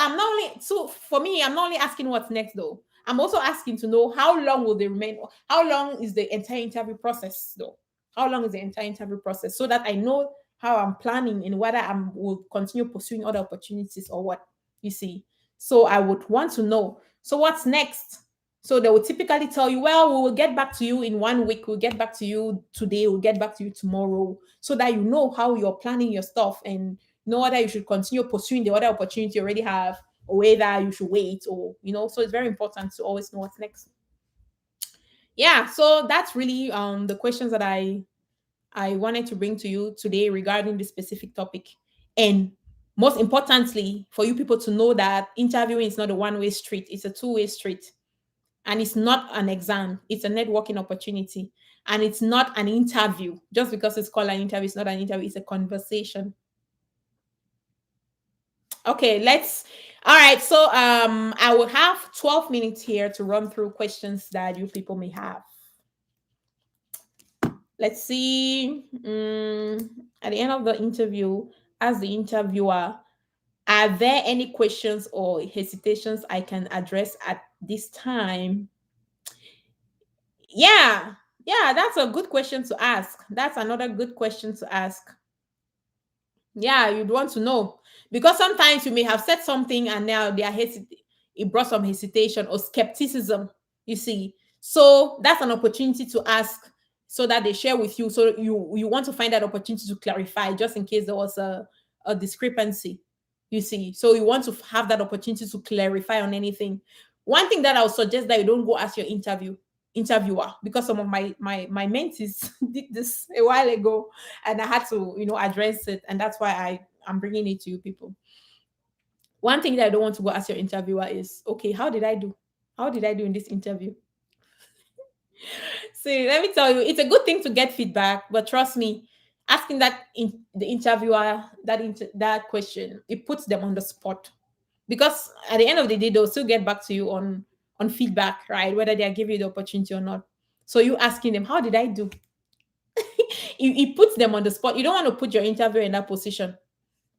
for me, I'm not only asking what's next though. I'm also asking to know how long will they remain, how long is the entire interview process though? How long is the entire interview process? So that I know how I'm planning and whether I will continue pursuing other opportunities or what, you see. So I would want to know. So what's next? So they will typically tell you, well, we will get back to you in 1 week. We'll get back to you today. We'll get back to you tomorrow, so that you know how you're planning your stuff and know whether you should continue pursuing the other opportunity you already have, or whether you should wait, or so it's very important to always know what's next. Yeah, so that's really the questions that I wanted to bring to you today regarding this specific topic. And most importantly, for you people to know that interviewing is not a one-way street, it's a two-way street. And it's not an exam, it's a networking opportunity. And it's not an interview. Just because it's called an interview, it's not an interview, it's a conversation. Okay, all right. So I will have 12 minutes here to run through questions that you people may have. Let's see. At the end of the interview, as the interviewer, are there any questions or hesitations I can address at this time? Yeah, yeah, that's a good question to ask. That's another good question to ask. Yeah, you'd want to know, because sometimes you may have said something and now they are it brought some hesitation or skepticism, you see. So that's an opportunity to ask, so that they share with you. So you want to find that opportunity to clarify, just in case there was a discrepancy, you see. So you want to have that opportunity to clarify on anything. One thing that I would suggest, that you don't go ask your interviewer, because some of my mentees did this a while ago, and I had to address it, and that's why I'm bringing it to you people. One thing that I don't want to go ask your interviewer is, okay, how did I do in this interview? See, let me tell you, it's a good thing to get feedback, but trust me, asking the interviewer that question, it puts them on the spot, because at the end of the day, they'll still get back to you on feedback, right? Whether they are giving you the opportunity or not. So you asking them, how did I do? It puts them on the spot. You don't want to put your interviewer in that position.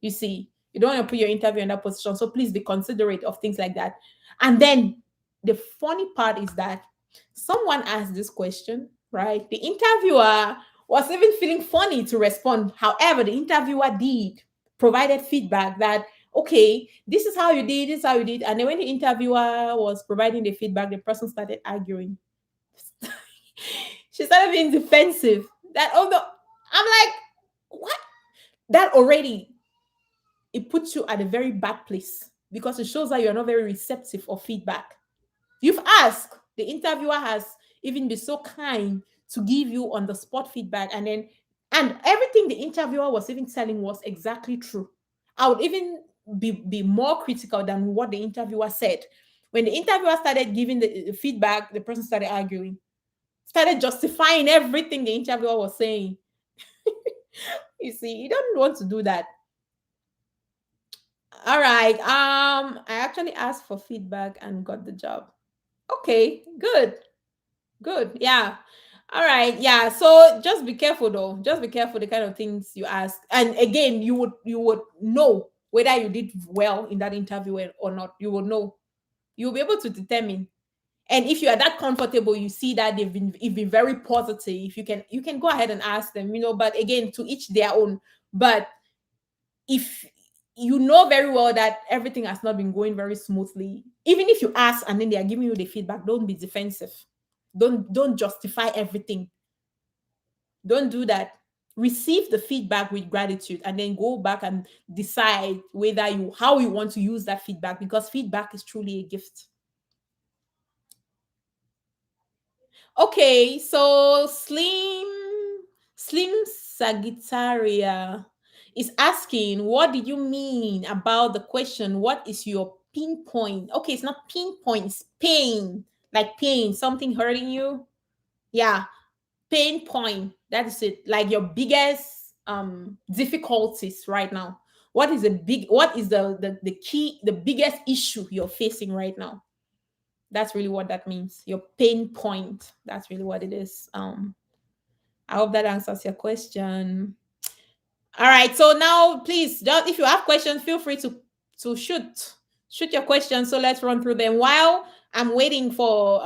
You see, you don't want to put your interviewer in that position. So please be considerate of things like that. And then the funny part is that someone asked this question, right? The interviewer was even feeling funny to respond. However, the interviewer provided feedback that, okay, this is how you did, this is how you did. And then when the interviewer was providing the feedback, the person started arguing. She started being defensive. That although I'm like, what? That already, it puts you at a very bad place, because it shows that you're not very receptive of feedback. You've asked, the interviewer has even been so kind to give you on the spot feedback, and everything the interviewer was even telling was exactly true. I would even be more critical than what the interviewer said. When the interviewer started giving the feedback, the person started arguing, started justifying everything the interviewer was saying. You see, you don't want to do that. All right. I actually asked for feedback and got the job. Okay, good. Good. Yeah. All right. Yeah. So just be careful though. Just be careful the kind of things you ask. And again, you would know whether you did well in that interview or not. You will know. You'll be able to determine. And if you are that comfortable, you see that you've been very positive. You can go ahead and ask them, but again, to each their own. But if you know very well that everything has not been going very smoothly, even if you ask and then they are giving you the feedback, don't be defensive. Don't justify everything. Don't do that. Receive the feedback with gratitude and then go back and decide whether you how you want to use that feedback, because feedback is truly a gift. Okay, so Slim Sagittaria is asking, what do you mean about the question? What is your pinpoint? Okay, it's not pinpoint, it's pain, like pain, something hurting you. Yeah, pain point. That is it. Like your biggest difficulties right now. What is the key, the biggest issue you're facing right now? That's really what that means. Your pain point. That's really what it is. I hope that answers your question. All right. So now, please, just if you have questions, feel free to shoot your questions. So let's run through them. While I'm waiting for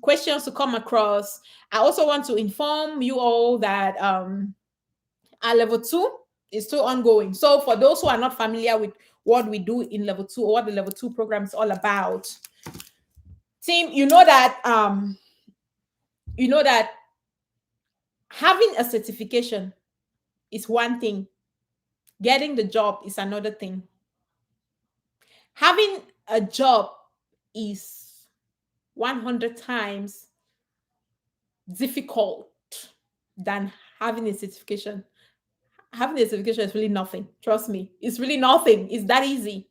questions to come across, I also want to inform you all that our level two is still ongoing. So for those who are not familiar with what we do in level two or what the level two program is all about, team, you know that having a certification is one thing, getting the job is another thing. Having a job is 100 times difficult than having a certification. Having a certification is really nothing. Trust me, it's really nothing. It's that easy.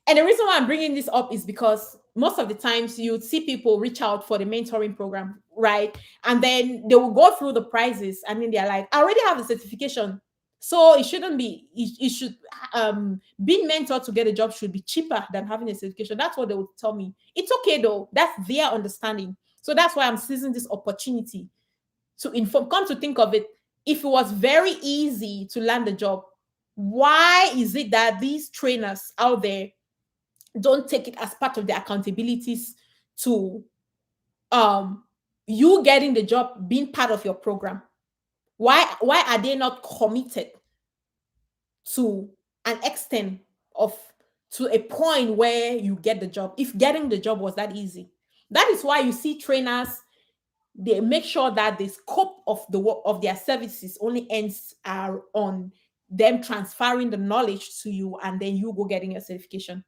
And the reason why I'm bringing this up is because most of the times you see people reach out for the mentoring program, right? And then they will go through the prizes and then they're like, I already have a certification. So it shouldn't be, it should, being mentored to get a job should be cheaper than having a certification. That's what they would tell me. It's okay though. That's their understanding. So that's why I'm seizing this opportunity to inform. Come to think of it, if it was very easy to land a job, why is it that these trainers out there don't take it as part of their accountabilities to um you getting the job being part of your program? Why are they not committed to an extent of to a point where you get the job, if getting the job was that easy? That is why you see trainers, they make sure that the scope of the work of their services only ends are on them transferring the knowledge to you and then you go getting your certification.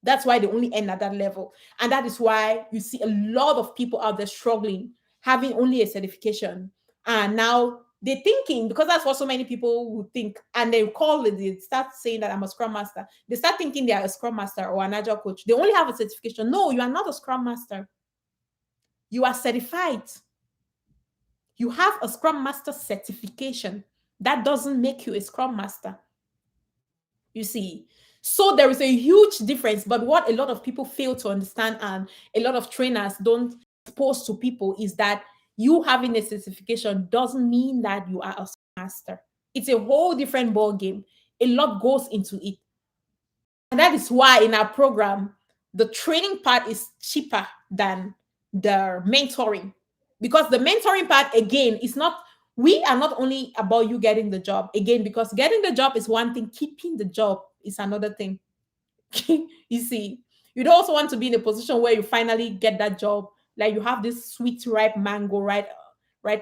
That's why they only end at that level. And that is why you see a lot of people out there struggling, having only a certification. And now they're thinking, because that's what so many people would think, and they call it, they start saying that I'm a Scrum Master. They start thinking they are a Scrum Master or an Agile Coach. They only have a certification. No, you are not a Scrum Master. You are certified. You have a Scrum Master certification. That doesn't make you a Scrum Master. You see, so there is a huge difference. But what a lot of people fail to understand, and a lot of trainers don't expose to people, is that you having a certification doesn't mean that you are a master. It's a whole different ball game. A lot goes into it. And that is why in our program, the training part is cheaper than the mentoring. Because the mentoring part, again, is not, we are not only about you getting the job, again, because getting the job is one thing, keeping the job is another thing. You see, you don't also want to be in a position where you finally get that job, like you have this sweet, ripe mango right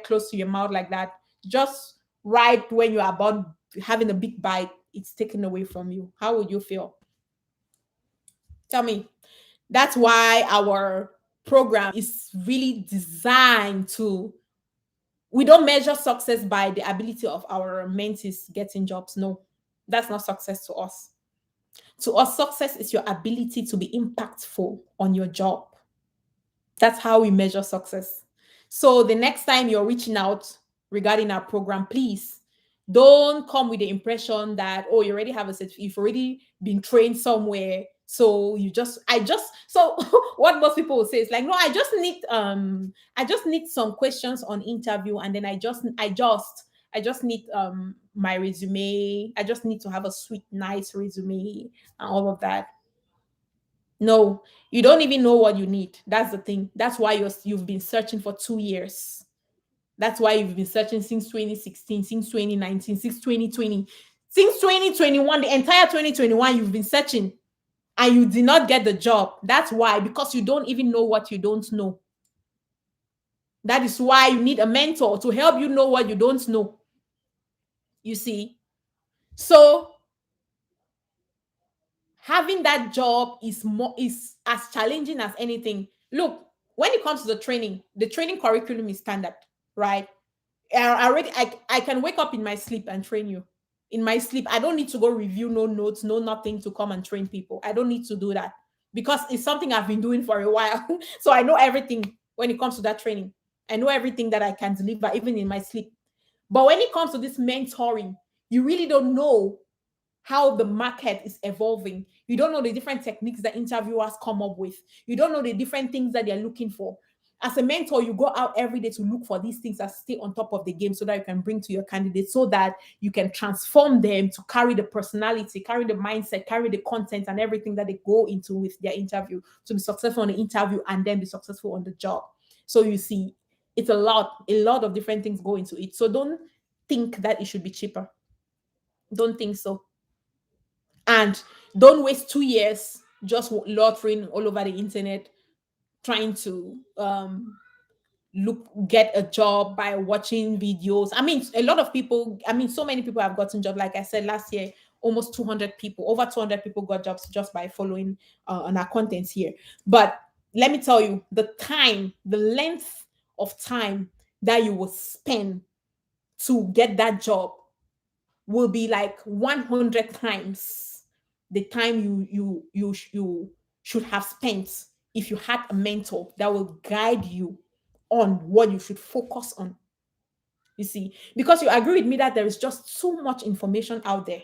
close to your mouth like that. Just right when you're about having a big bite, it's taken away from you. How would you feel? Tell me. That's why our program is really designed to, we don't measure success by the ability of our mentees getting jobs. No, that's not success to us. To us, success is your ability to be impactful on your job. That's how we measure success. So the next time you're reaching out regarding our program, please Don't come with the impression that, oh, you already have a certificate, you've already been trained somewhere. So you just, I just, so what most people will say is like, no, I just need some questions on interview, and then I just need my resume. I just need to have a sweet, nice resume and all of that. No, you don't even know what you need. That's the thing. That's why you've been searching for 2 years. That's why you've been searching since 2016, since 2019, since 2020, since 2021, the entire 2021, you've been searching and you did not get the job. That's why, because you don't even know what you don't know. That is why you need a mentor to help you know what you don't know. You see? So having that job is as challenging as anything. Look, when it comes to the training curriculum is standard, right? I can wake up in my sleep and train you. In my sleep, I don't need to go review no notes, no nothing to come and train people. I don't need to do that because it's something I've been doing for a while. So I know everything when it comes to that training. I know everything that I can deliver even in my sleep. But when it comes to this mentoring, you really don't know how the market is evolving. You don't know the different techniques that interviewers come up with. You don't know the different things that they're looking for. As a mentor, you go out every day to look for these things and stay on top of the game so that you can bring to your candidate, so that you can transform them to carry the personality, carry the mindset, carry the content and everything that they go into with their interview to be successful on the interview and then be successful on the job. So you see, it's a lot of different things go into it. So don't think that it should be cheaper. Don't think so. And don't waste 2 years just loitering all over the internet trying to get a job by watching videos. I mean, a lot of people, I mean, so many people have gotten jobs. Like I said, last year, almost 200 people, over 200 people got jobs just by following on our contents here. But let me tell you, the length of time that you will spend to get that job will be like 100 times the time you should have spent if you had a mentor that will guide you on what you should focus on. You see, because you agree with me that there is just too much information out there.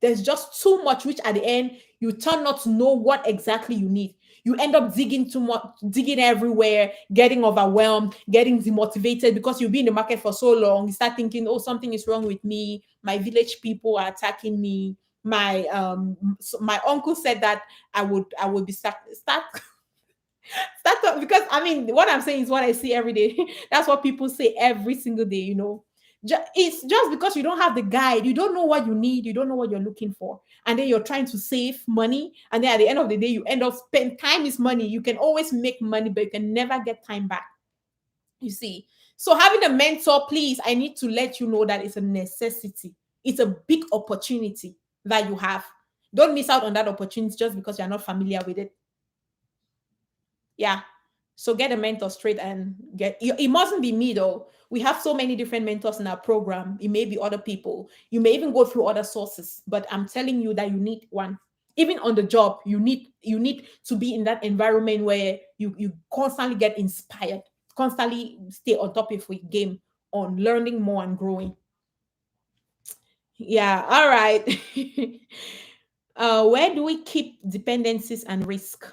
There's just too much, which at the end, you turn not to know what exactly you need. You end up digging too much, digging everywhere, getting overwhelmed, getting demotivated because you've been in the market for so long. You start thinking, oh, something is wrong with me. My village people are attacking me. My uncle said that I would be start because I mean, what I'm saying is what I see every day. That's what people say every single day, you know. It's just because you don't have the guide, you don't know what you need, you don't know what you're looking for, and then you're trying to save money, and then at the end of the day, you end up spend time is money. You can always make money, but you can never get time back. You see, so having a mentor, please, I need to let you know that it's a necessity. It's a big opportunity that you have. Don't miss out on that opportunity just because you're not familiar with it. Yeah. So get a mentor straight and it mustn't be me though. We have so many different mentors in our program. It may be other people. You may even go through other sources, but I'm telling you that you need one. Even on the job, you need to be in that environment where you constantly get inspired, constantly stay on top of your game on learning more and growing. Yeah, all right. Where do we keep dependencies and risk?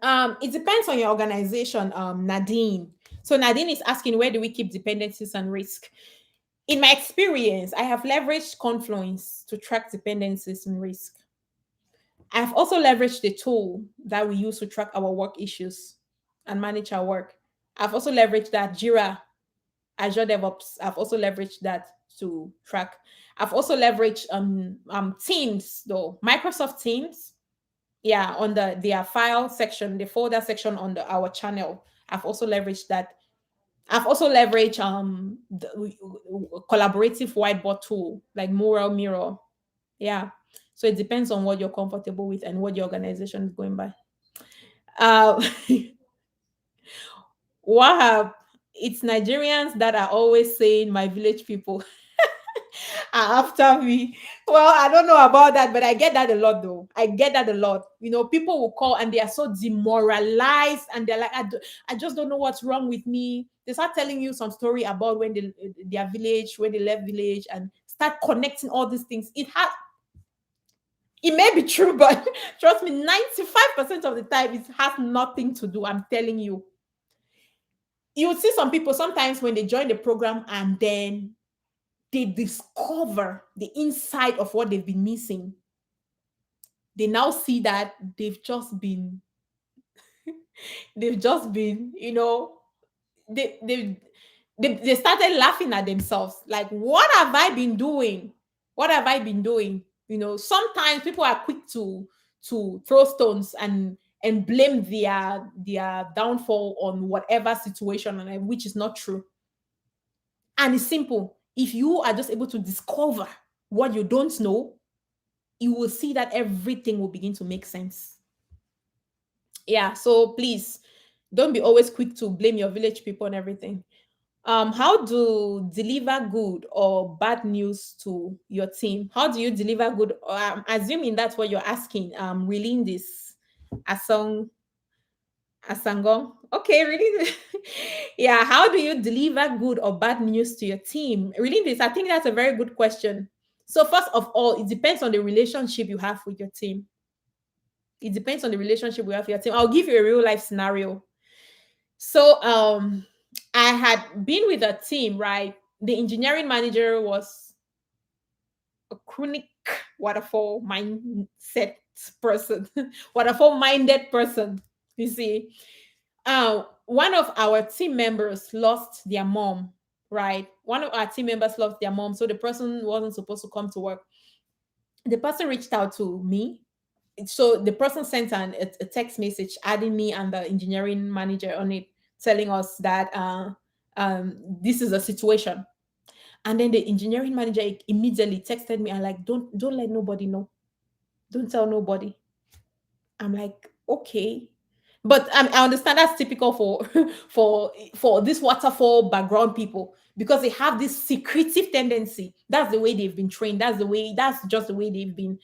It depends on your organization, Nadine. So Nadine is asking, where do we keep dependencies and risk? In my experience, I have leveraged Confluence to track dependencies and risk. I've also leveraged the tool that we use to track our work issues and manage our work. I've also leveraged that Jira, Azure DevOps. I've also leveraged that to track. I've also leveraged Teams, though Microsoft Teams, yeah, on their file section, the folder section on our channel. I've also leveraged that. I've also leveraged the collaborative whiteboard tool like Mural Mirror. Yeah. So it depends on what you're comfortable with and what your organization is going by. uh Wahab, it's Nigerians that are always saying my village people. After me. Well, I don't know about that, but I get that a lot though. I get that a lot. People will call and they are so demoralized and they're like, I just don't know what's wrong with me. They start telling you some story about when their village, when they left village, and start connecting all these things. It may be true, but trust me, 95% of the time it has nothing to do. I'm telling you. You would see some people sometimes when they join the program and then they discover the inside of what they've been missing. They now see that they've just been, they, they started laughing at themselves. Like, what have I been doing? What have I been doing? Sometimes people are quick to throw stones and blame their downfall on whatever situation, and which is not true. And it's simple. If you are just able to discover what you don't know, you will see that everything will begin to make sense. Yeah, so please don't be always quick to blame your village people and everything. How to deliver good or bad news to your team? How do you deliver good? Assuming that's what you're asking. Reeling this asong asangong. Okay, reading. Yeah, how do you deliver good or bad news to your team? Reading this, I think that's a very good question. So first of all, it depends on the relationship you have with your team. It depends on the relationship we have with your team. I'll give you a real life scenario. So I had been with a team, right? The engineering manager was a chronic waterfall mindset person, waterfall minded person. You see, one of our team members lost their mom, right? One of our team members lost their mom, so the person wasn't supposed to come to work. The person reached out to me. So the person sent a text message adding me and the engineering manager on it, telling us that this is a situation. And then the engineering manager immediately texted me and like, don't let nobody know, don't tell nobody. I'm like, okay. But I understand that's typical for for this waterfall background people, because they have this secretive tendency. That's the way they've been trained. That's just the way they've been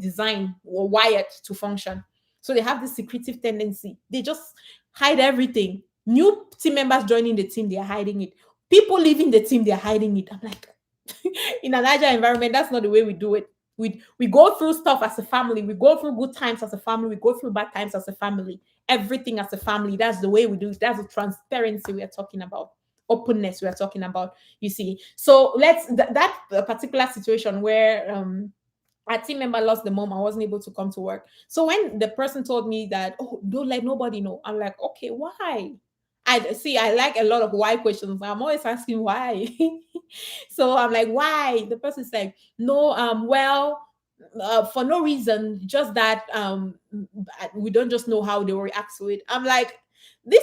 designed or wired to function. So they have this secretive tendency. They just hide everything. New team members joining the team, they're hiding it. People leaving the team, they're hiding it. I'm like, in an agile environment, that's not the way we do it. We go through stuff as a family. We go through good times as a family. We go through bad times as a family. Everything as a family. That's the way we do it. That's the transparency we are talking about. Openness we are talking about. You see. So that particular situation where our team member lost the mom, I wasn't able to come to work. So when the person told me that, oh, don't let nobody know, I'm like, okay, why? I like a lot of why questions. I'm always asking why. So I'm like, why? The person's like, no, well, for no reason, just that we don't just know how they will react to it. I'm like, this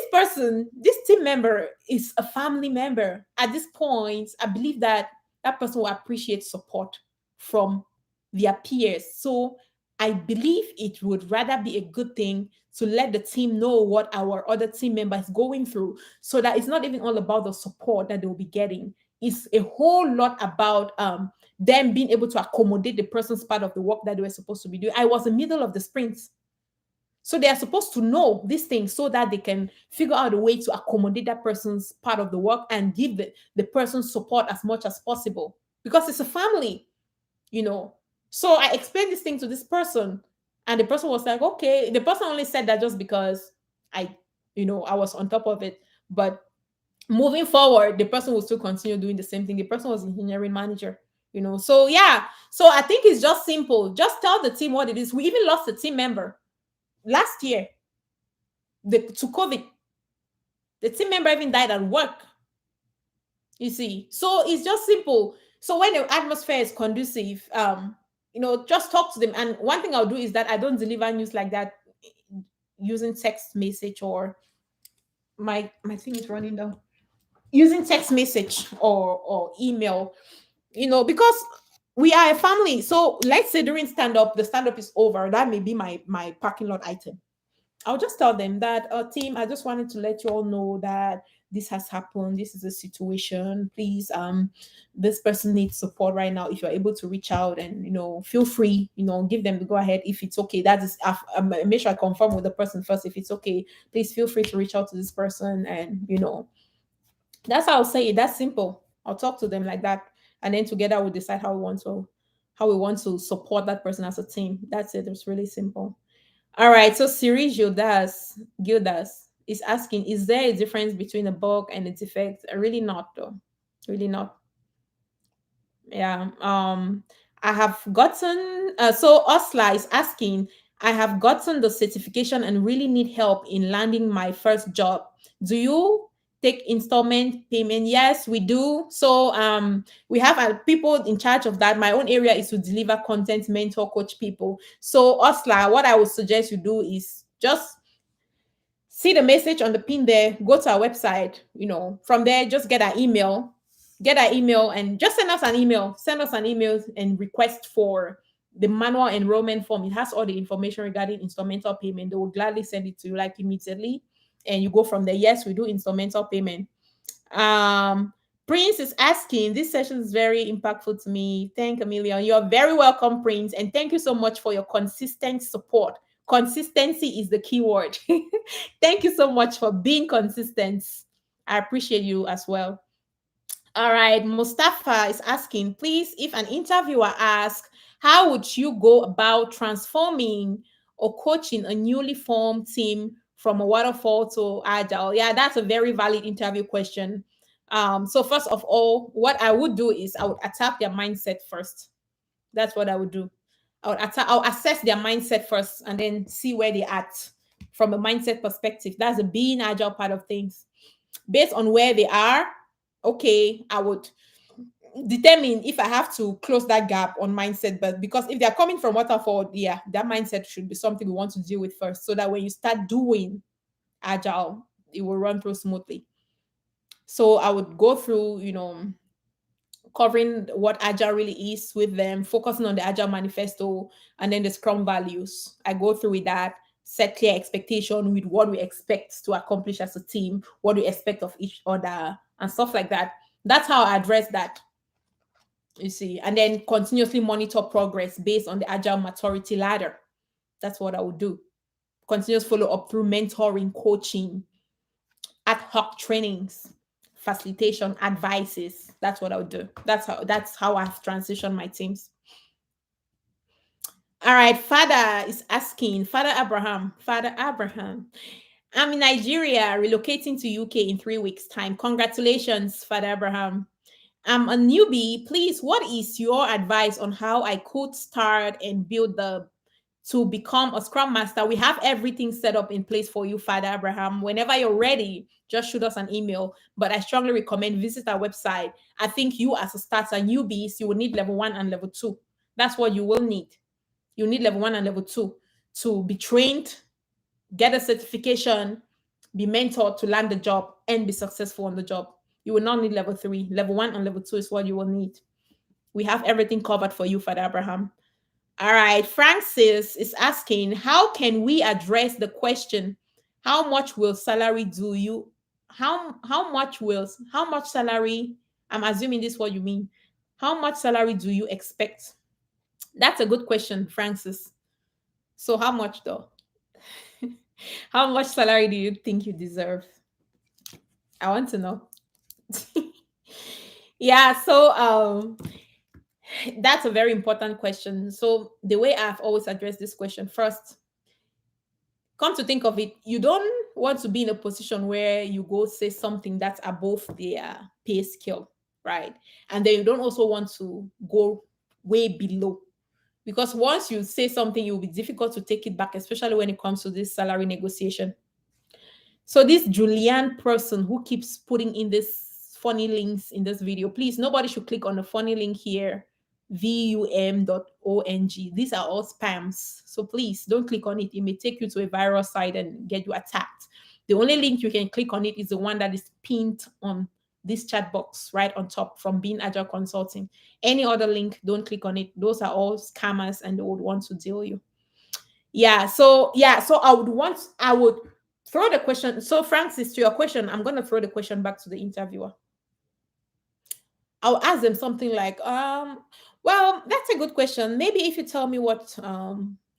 team member is a family member. At this point, I believe that that person will appreciate support from their peers. So I believe it would rather be a good thing to let the team know what our other team member is going through, so that it's not even all about the support that they'll be getting. It's a whole lot about them being able to accommodate the person's part of the work that they were supposed to be doing. I was in the middle of the sprint. So they are supposed to know these things so that they can figure out a way to accommodate that person's part of the work and give the person support as much as possible, because it's a family, you know. So I explained this thing to this person, and the person was like, okay. The person only said that just because I was on top of it. But moving forward, the person will still continue doing the same thing. The person was engineering manager. So yeah. So I think it's just simple. Just tell the team what it is. We even lost a team member last year to COVID. The team member even died at work. You see, so it's just simple. So when the atmosphere is conducive, just talk to them. And one thing I'll do is that I don't deliver news like that using text message, or my thing is running down. Using text message or email, because we are a family. So let's say during stand up, the stand up is over. That may be my parking lot item. I'll just tell them that, team, I just wanted to let you all know that this has happened, this is the situation, please, this person needs support right now. If you're able to reach out, and feel free, give them the go ahead. If it's okay, that is, make sure I confirm with the person first. If it's okay, please feel free to reach out to this person. And that's how I'll say it. That's simple. I'll talk to them like that, and then together we'll decide how we want to support that person as a team. That's it. It's really simple. All right. So Siri Gildas is asking, is there a difference between a bug and a defect? Really not, though. Really not. Yeah. I have gotten, so Osla is asking, I have gotten the certification and really need help in landing my first job. Do you take installment payment? Yes, we do. So we have people in charge of that. My own area is to deliver content, mentor, coach people. So Osla, what I would suggest you do is just see the message on the pin there, go to our website, from there, just get our email and just send us an email and request for the manual enrollment form. It has all the information regarding instrumental payment. They will gladly send it to you like immediately, and you go from there. Yes, we do instrumental payment. um Prince is asking, this session is very impactful to me. Thank a million. You're very welcome, Prince, and thank you so much for your consistent support. Consistency is the key word. Thank you so much for being consistent. I appreciate you as well. All right, Mustafa is asking, please, if an interviewer asks, how would you go about transforming or coaching a newly formed team from a waterfall to agile? Yeah, that's a very valid interview question. So first of all, what I would do is I would attack their mindset first. That's what I would do. I'll assess their mindset first and then see where they're at from a mindset perspective. That's the being agile part of things. Based on where they are, okay, I would determine if I have to close that gap on mindset. But because if they're coming from waterfall, yeah, that mindset should be something we want to deal with first, so that when you start doing agile, it will run through smoothly. So I would go through, covering what agile really is with them, focusing on the agile manifesto and then the scrum values. I go through with that, set clear expectation with what we expect to accomplish as a team, what we expect of each other, and stuff like that. That's how I address that, you see, and then continuously monitor progress based on the agile maturity ladder. That's what I would do. Continuous follow up through mentoring, coaching, ad hoc trainings, facilitation, advices. That's what I would do. That's how I've transitioned my teams. All right, Father is asking, Father Abraham, I'm in Nigeria, relocating to UK in 3 weeks' time. Congratulations, Father Abraham. I'm a newbie. Please, what is your advice on how I could start and build to become a Scrum Master? We have everything set up in place for you, Father Abraham. Whenever you're ready, just shoot us an email. But I strongly recommend visit our website. I think you, as a starter newbies, you will need level 1 and level 2. That's what you will need. You need level 1 and level 2 to be trained, get a certification, be mentored to land the job, and be successful on the job. You will not need level 3. Level 1 and level 2 is what you will need. We have everything covered for you, Father Abraham. All right, Francis is asking, how can we address the question, how much will salary do you how much salary, I'm assuming this is what you mean. How much salary do you expect? That's a good question, Francis. So how much though? How much salary do you think you deserve? I want to know. Yeah, so that's a very important question. So the way I've always addressed this question, first, come to think of it, you don't want to be in a position where you go say something that's above their pay scale, right? And then you don't also want to go way below, because once you say something, it will be difficult to take it back, especially when it comes to this salary negotiation. So this Julian person who keeps putting in this funny links in this video, please, nobody should click on the funny link here, vum.ong. These are all spams. So please don't click on it. It may take you to a viral site and get you attacked. The only link you can click on it is the one that is pinned on this chat box right on top from Being Agile Consulting. Any other link, don't click on it. Those are all scammers and they would want to deal you. So I would Throw the question. So, Francis, to your question, I'm going to throw the question back to the interviewer. I'll ask them something like, well, that's a good question. Maybe if you tell me what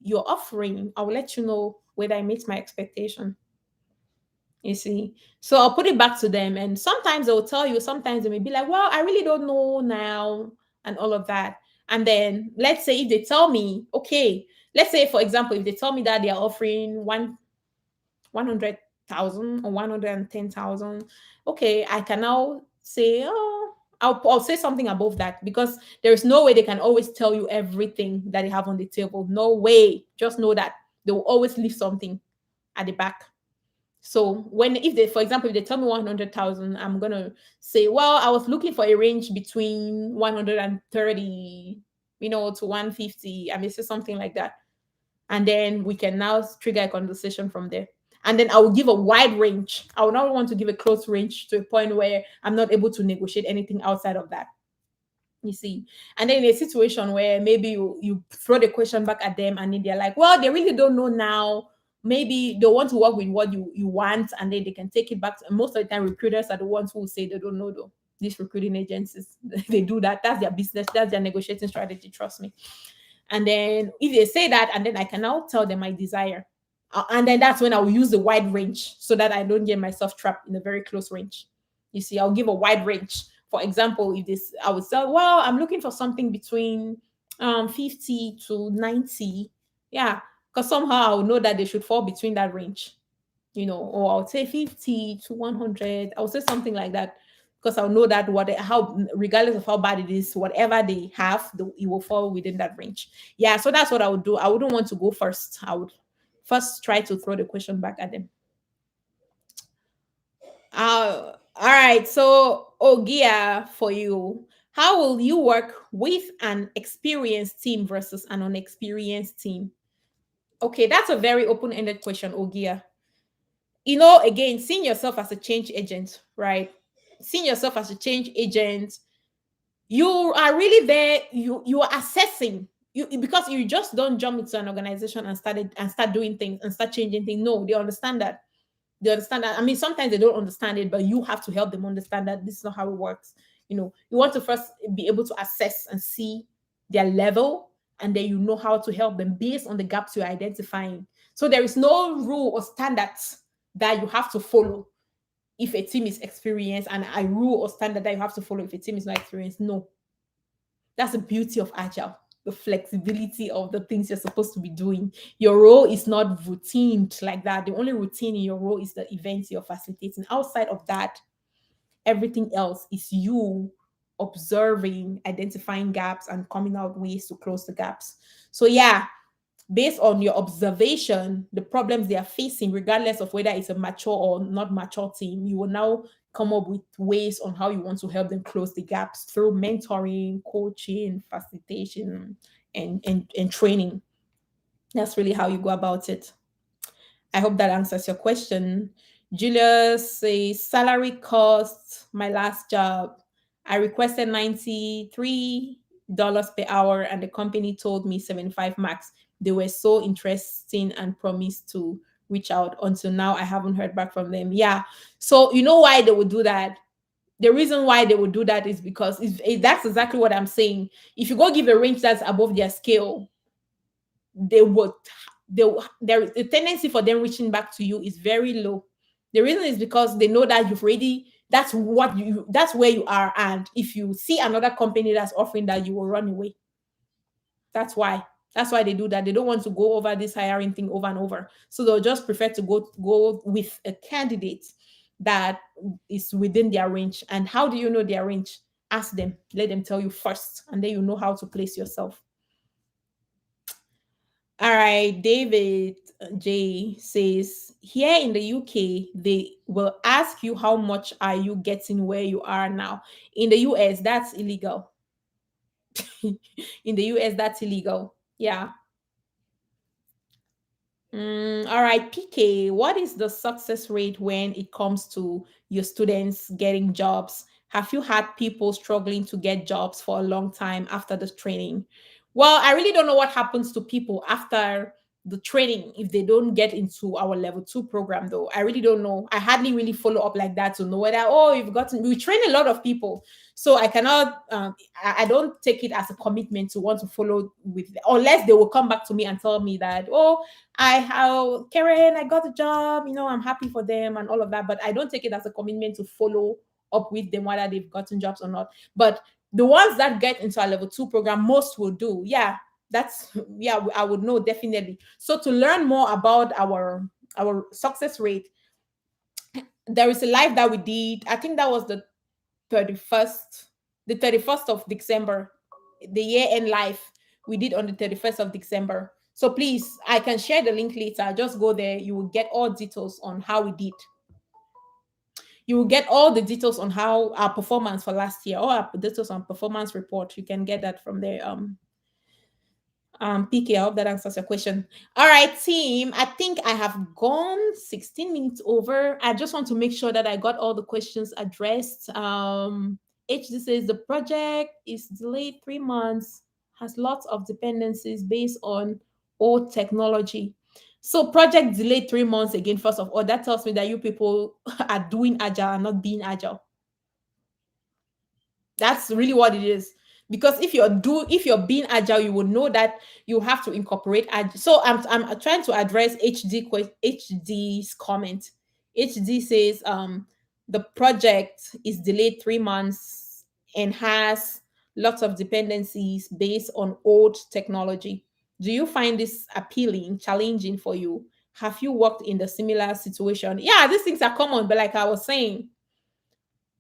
you're offering, I'll let you know whether I meet my expectation. You see, so I'll put it back to them, and sometimes they'll tell you, sometimes they may be like, well, I really don't know now, and all of that. And then let's say if they tell me, okay, let's say for example, if they tell me that they are offering 100,000 or 110,000, okay, I can now say, oh, I'll say something above that, because there is no way they can always tell you everything that they have on the table. No way. Just know that they will always leave something at the back. So when if they, for example, if they tell me 100,000, I'm gonna say, well, I was looking for a range between 130, to 150. I may say something like that, and then we can now trigger a conversation from there. And then I will give a wide range. I will not want to give a close range to a point where I'm not able to negotiate anything outside of that. You see, and then in a situation where maybe you throw the question back at them, and then they're like, well, they really don't know now. Maybe they want to work with what you want, and then they can take it back. And most of the time, recruiters are the ones who say they don't know, though. These recruiting agencies, they do that. That's their business. That's their negotiating strategy. Trust me. And then if they say that, and then I can now tell them my desire. And then that's when I will use the wide range so that I don't get myself trapped in a very close range. You see, I'll give a wide range. For example, if this, I would say, well, I'm looking for something between 50 to 90. Yeah, because somehow I'll know that they should fall between that range, or I'll say 50 to 100. I'll say something like that, because I'll know that how, regardless of how bad it is, whatever they have, it will fall within that range. Yeah, so that's what I would do. I wouldn't want to go first. I would first try to throw the question back at them. All right. So, Ogia, for you, how will you work with an experienced team versus an unexperienced team? Okay, that's a very open-ended question, Ogia. Again, seeing yourself as a change agent, right? Seeing yourself as a change agent, you are really there. You are assessing. Because you just don't jump into an organization and start doing things and start changing things. No, they understand that. They understand that. I mean, sometimes they don't understand it, but you have to help them understand that this is not how it works. You want to first be able to assess and see their level, and then you know how to help them based on the gaps you're identifying. So there is no rule or standards that you have to follow if a team is experienced, and a rule or standard that you have to follow if a team is not experienced. No, that's the beauty of Agile, the flexibility of the things you're supposed to be doing. Your role is not routined like that. The only routine in your role is the events you're facilitating. Outside of that, everything else is you observing, identifying gaps, and coming out ways to close the gaps. So, yeah, based on your observation, the problems they are facing, regardless of whether it's a mature or not mature team, you will now come up with ways on how you want to help them close the gaps through mentoring, coaching, facilitation, and training. That's really how you go about it. I hope that answers your question. Julius says salary cost, my last job. I requested $93 per hour, and the company told me 75 max. They were so interesting and promised to reach out. Until now, I haven't heard back from them. Yeah. So you know why they would do that? The reason why they would do that is because that's exactly what I'm saying. If you go give a range that's above their scale, they would there the tendency for them reaching back to you is very low. The reason is because they know that that's where you are, and if you see another company that's offering that, you will run away. That's why they do that. They don't want to go over this hiring thing over and over, so they'll just prefer to go with a candidate that is within their range. And how do you know their range? Ask them, let them tell you first, and then you know how to place yourself. All right, David J says here in the UK, they will ask you how much are you getting where you are now. In the US, that's illegal. In the US, that's illegal. Yeah. All right, PK, what is the success rate when it comes to your students getting jobs? Have you had people struggling to get jobs for a long time after the training? Well, I really don't know what happens to people after the training if they don't get into our level 2 program, though. I really don't know. I hardly really follow up like that to know whether, oh, you've gotten, we train a lot of people. So I cannot, I don't take it as a commitment to want to follow with, unless they will come back to me and tell me that, oh, I have, Karen, I got a job, I'm happy for them and all of that. But I don't take it as a commitment to follow up with them, whether they've gotten jobs or not. But the ones that get into our level 2 program, most will do. Yeah, that's, yeah, I would know definitely. So to learn more about our success rate, there is a live that we did. I think that was 31st, the 31st of December, the year end live we did on the 31st of December. So please, I can share the link later. Just go there. You will get all details on how we did. You will get all the details on how our performance for last year, all our details on performance report. You can get that from there. PK, I hope that answers your question. All right, team. I think I have gone 16 minutes over. I just want to make sure that I got all the questions addressed. HD says the project is delayed 3 months, has lots of dependencies based on old technology. So project delayed 3 months again. First of all, that tells me that you people are doing agile and not being agile. That's really what it is. Because if you're being agile, you will know that you have to incorporate agile. So I'm trying to address HD's comment. HD says the project is delayed 3 months and has lots of dependencies based on old technology. Do you find this appealing, challenging for you? Have you worked in the similar situation? Yeah, these things are common, but like I was saying,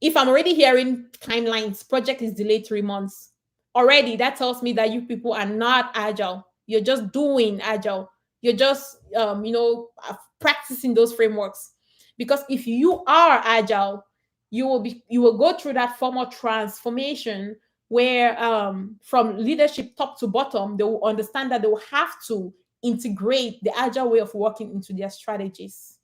if I'm already hearing timelines, project is delayed 3 months, already that tells me that you people are not agile. You're just doing agile. You're just practicing those frameworks. Because if you are agile, you will go through that formal transformation where from leadership top to bottom, they will understand that they will have to integrate the agile way of working into their strategies.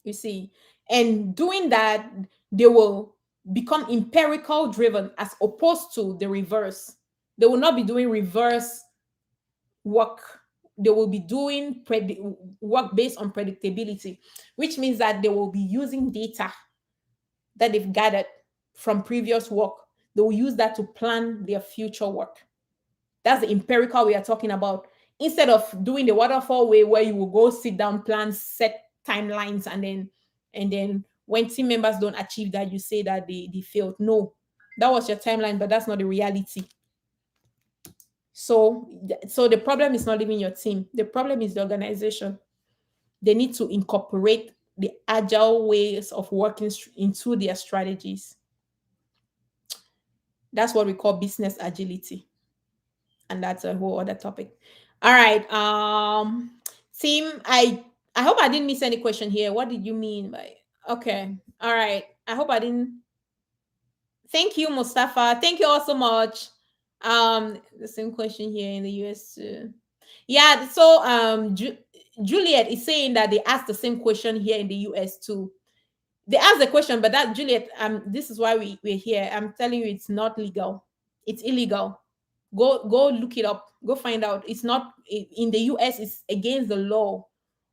You see, and doing that, they will become empirical driven as opposed to the reverse. They will not be doing reverse work. They will be doing work based on predictability, which means that they will be using data that they've gathered from previous work. They will use that to plan their future work. That's the empirical we are talking about. Instead of doing the waterfall way where you will go sit down, plan, set timelines, and then when team members don't achieve that, you say that they failed. No, that was your timeline, but that's not the reality. So the problem is not even your team. The problem is the organization. They need to incorporate the agile ways of working into their strategies. That's what we call business agility. And that's a whole other topic. All right. Team, I hope I didn't miss any question here. What did you mean by okay? All right. I hope I didn't. Thank you, Mustafa. Thank you all so much. The same question here in the US too. Yeah, so Juliet is saying that they asked the same question here in the US too. They asked the question, but that Juliet, this is why we're here. I'm telling you, it's not legal. It's illegal. Go look it up. Go find out. It's not in the US. It's against the law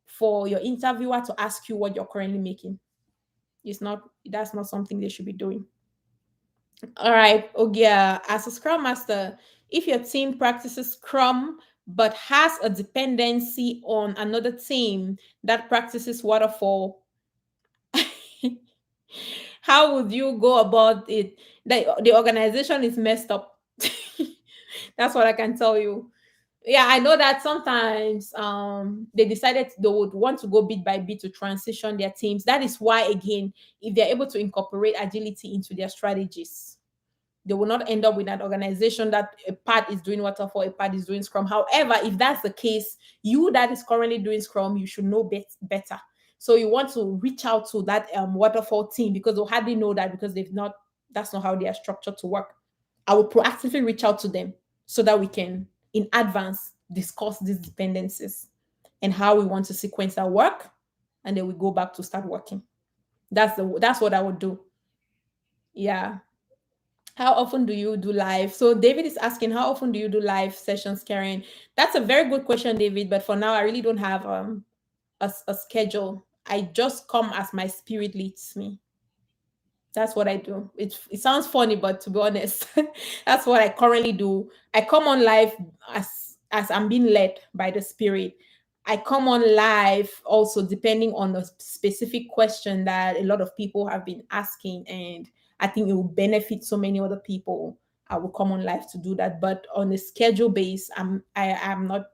for your interviewer to ask you what you're currently making. It's not. That's not something they should be doing. All right. Ogia, as a Scrum Master, if your team practices Scrum but has a dependency on another team that practices Waterfall, how would you go about it? The organization is messed up. That's what I can tell you. Yeah, I know that sometimes they decided they would want to go bit by bit to transition their teams. That is why, again, if they're able to incorporate agility into their strategies, they will not end up with an organization that a part is doing waterfall, a part is doing Scrum. However, if that's the case, you that is currently doing Scrum, you should know better. So you want to reach out to that waterfall team because they'll hardly know that because that's not how they are structured to work. I will proactively reach out to them so that we can, in advance, discuss these dependencies and how we want to sequence our work, and then we go back to start working. That's what I would do. Yeah. How often do you do live? So David is asking, how often do you do live sessions, Karen? That's a very good question, David. But for now, I really don't have a schedule. I just come as my spirit leads me. That's what I do. It sounds funny, but to be honest, that's what I currently do. I come on live as I'm being led by the spirit. I come on live also depending on the specific question that a lot of people have been asking, and I think it will benefit so many other people. I will come on live to do that, but on a schedule base, I'm not.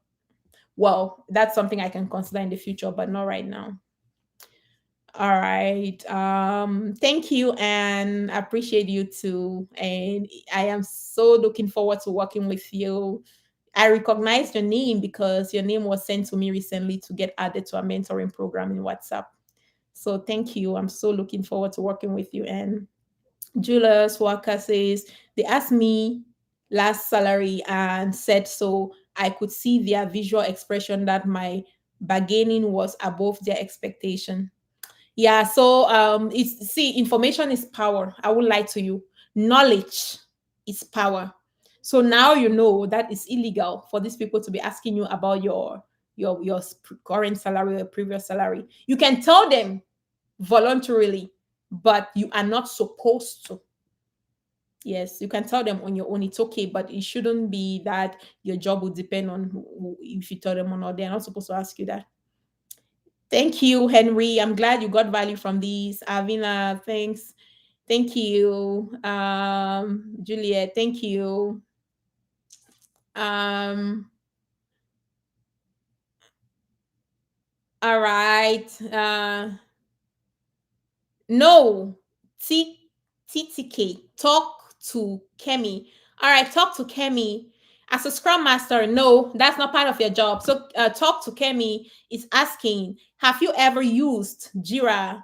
Well, that's something I can consider in the future, but not right now. All right. Thank you, and I appreciate you too. And I am so looking forward to working with you. I recognized your name because your name was sent to me recently to get added to a mentoring program in WhatsApp. So thank you. I'm so looking forward to working with you. And Julius Walker says they asked me last salary and said so I could see their visual expression that my bargaining was above their expectation. Yeah, so it's see, information is power. I will lie to you. Knowledge is power. So now you know that it's illegal for these people to be asking you about current salary or previous salary. You can tell them voluntarily, but you are not supposed to. Yes, you can tell them on your own. It's okay, but it shouldn't be that your job will depend on if you tell them or not. They're not supposed to ask you that. Thank you, Henry. I'm glad you got value from these. Avina, thanks. Thank you. Juliet, thank you. Um, all right. No, T TTK. Talk to Kemi. All right, talk to Kemi. As a Scrum Master, no, that's not part of your job. So, talk to Kemi is asking, have you ever used Java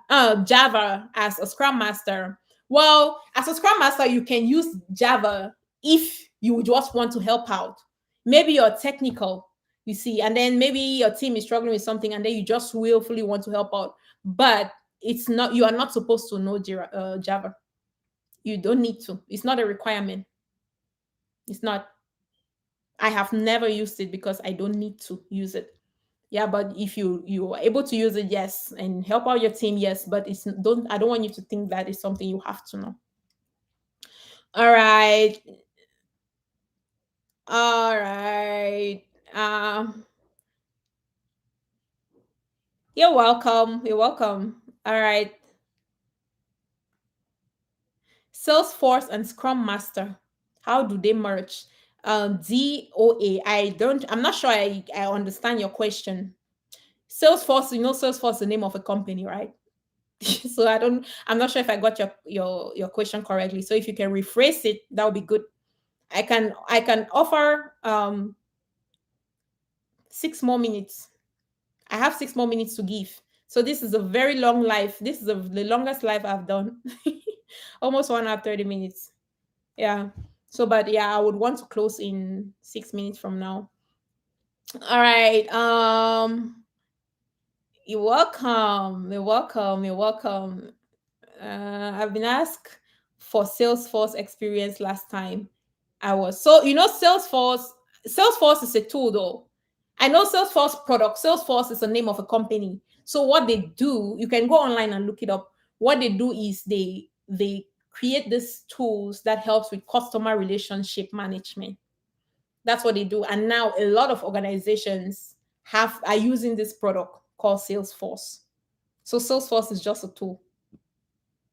as a Scrum Master? Well, as a Scrum Master, you can use Java if you just want to help out. Maybe you're technical, you see, and then maybe your team is struggling with something, and then you just willfully want to help out. But it's not, you are not supposed to know Java. You don't need to. It's not a requirement. It's not. I have never used it because I don't need to use it. Yeah, but if you are able to use it, yes, and help out your team, yes, but it's don't I don't want you to think that is something you have to know. All right. All right. Um you're welcome. You're welcome. All right. Salesforce and Scrum Master. How do they merge? DOA. I'm not sure I understand your question. Salesforce, Salesforce is the name of a company, right? So I'm not sure if I got your question correctly. So if you can rephrase it, that would be good. I can offer 6 more minutes. I have 6 more minutes to give. So this is a very long life. This is the longest life I've done. Almost 1 hour 30 minutes. Yeah. So, but yeah, I would want to close in 6 minutes from now. All right. You're welcome. You're welcome. You're welcome. I've been asked for Salesforce experience last time. I was so Salesforce. Salesforce is a tool, though. I know Salesforce product. Salesforce is the name of a company. So what they do, you can go online and look it up. What they do is they create these tools that helps with customer relationship management. That's what they do. And now a lot of organizations are using this product called Salesforce. So Salesforce is just a tool.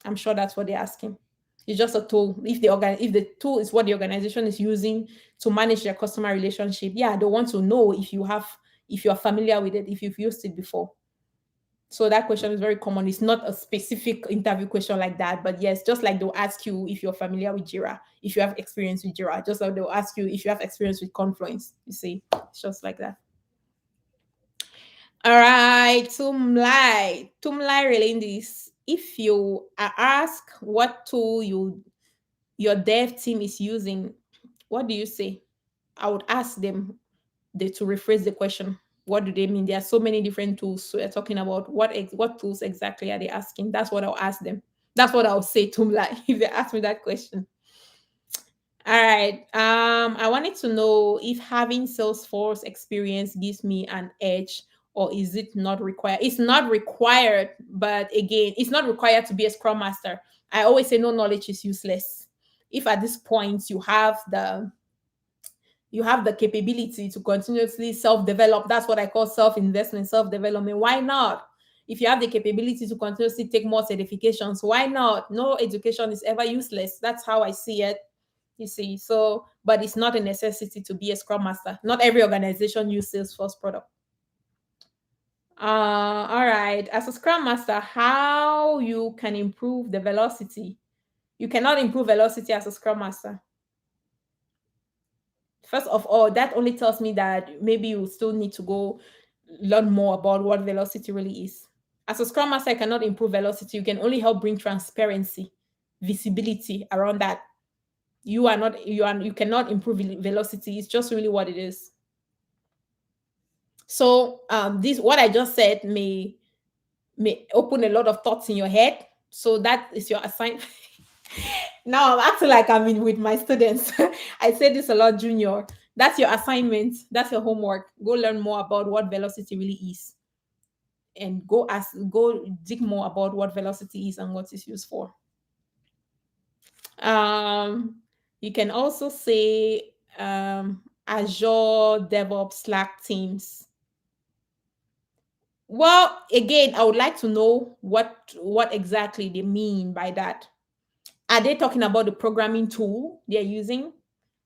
I'm sure that's what they're asking. It's just a tool. If the tool is what the organization is using to manage their customer relationship, yeah, they want to know if you are familiar with it, if you've used it before. So that question is very common. It's not a specific interview question like that, but yes, just like they'll ask you if you're familiar with Jira, if you have experience with Jira, just like they'll ask you if you have experience with Confluence. You see, it's just like that. All right, Tumlai relating this. If you are asked what tool your dev team is using, what do you say? I would ask them to rephrase the question. What do they mean? There are so many different tools. So they're talking about what tools exactly are they asking? That's what I'll ask them. That's what I'll say to them, like if they ask me that question. All right. I wanted to know if having Salesforce experience gives me an edge, or is it not required? It's not required, but again, it's not required to be a Scrum Master. I always say no knowledge is useless. If at this point you have the capability to continuously self-develop, that's what I call self-investment, self-development. Why not? If you have the capability to continuously take more certifications, why not? No education is ever useless. That's how I see it. You see, so but it's not a necessity to be a Scrum Master. Not every organization uses Salesforce product. All right. As a Scrum Master, how you can improve the velocity? You cannot improve velocity as a Scrum Master. First of all, that only tells me that maybe you still need to go learn more about what velocity really is. As a Scrum Master, you cannot improve velocity. You can only help bring transparency, visibility around that. You cannot improve velocity. It's just really what it is. So this what I just said may open a lot of thoughts in your head. So that is your assignment. Now I'm acting like I'm in with my students. I say this a lot, Junior. That's your assignment. That's your homework. Go learn more about what velocity really is, and go dig more about what velocity is and what it's used for. Um, you can also say Azure DevOps Slack teams. Well, again, I would like to know what exactly they mean by that. Are they talking about the programming tool they're using?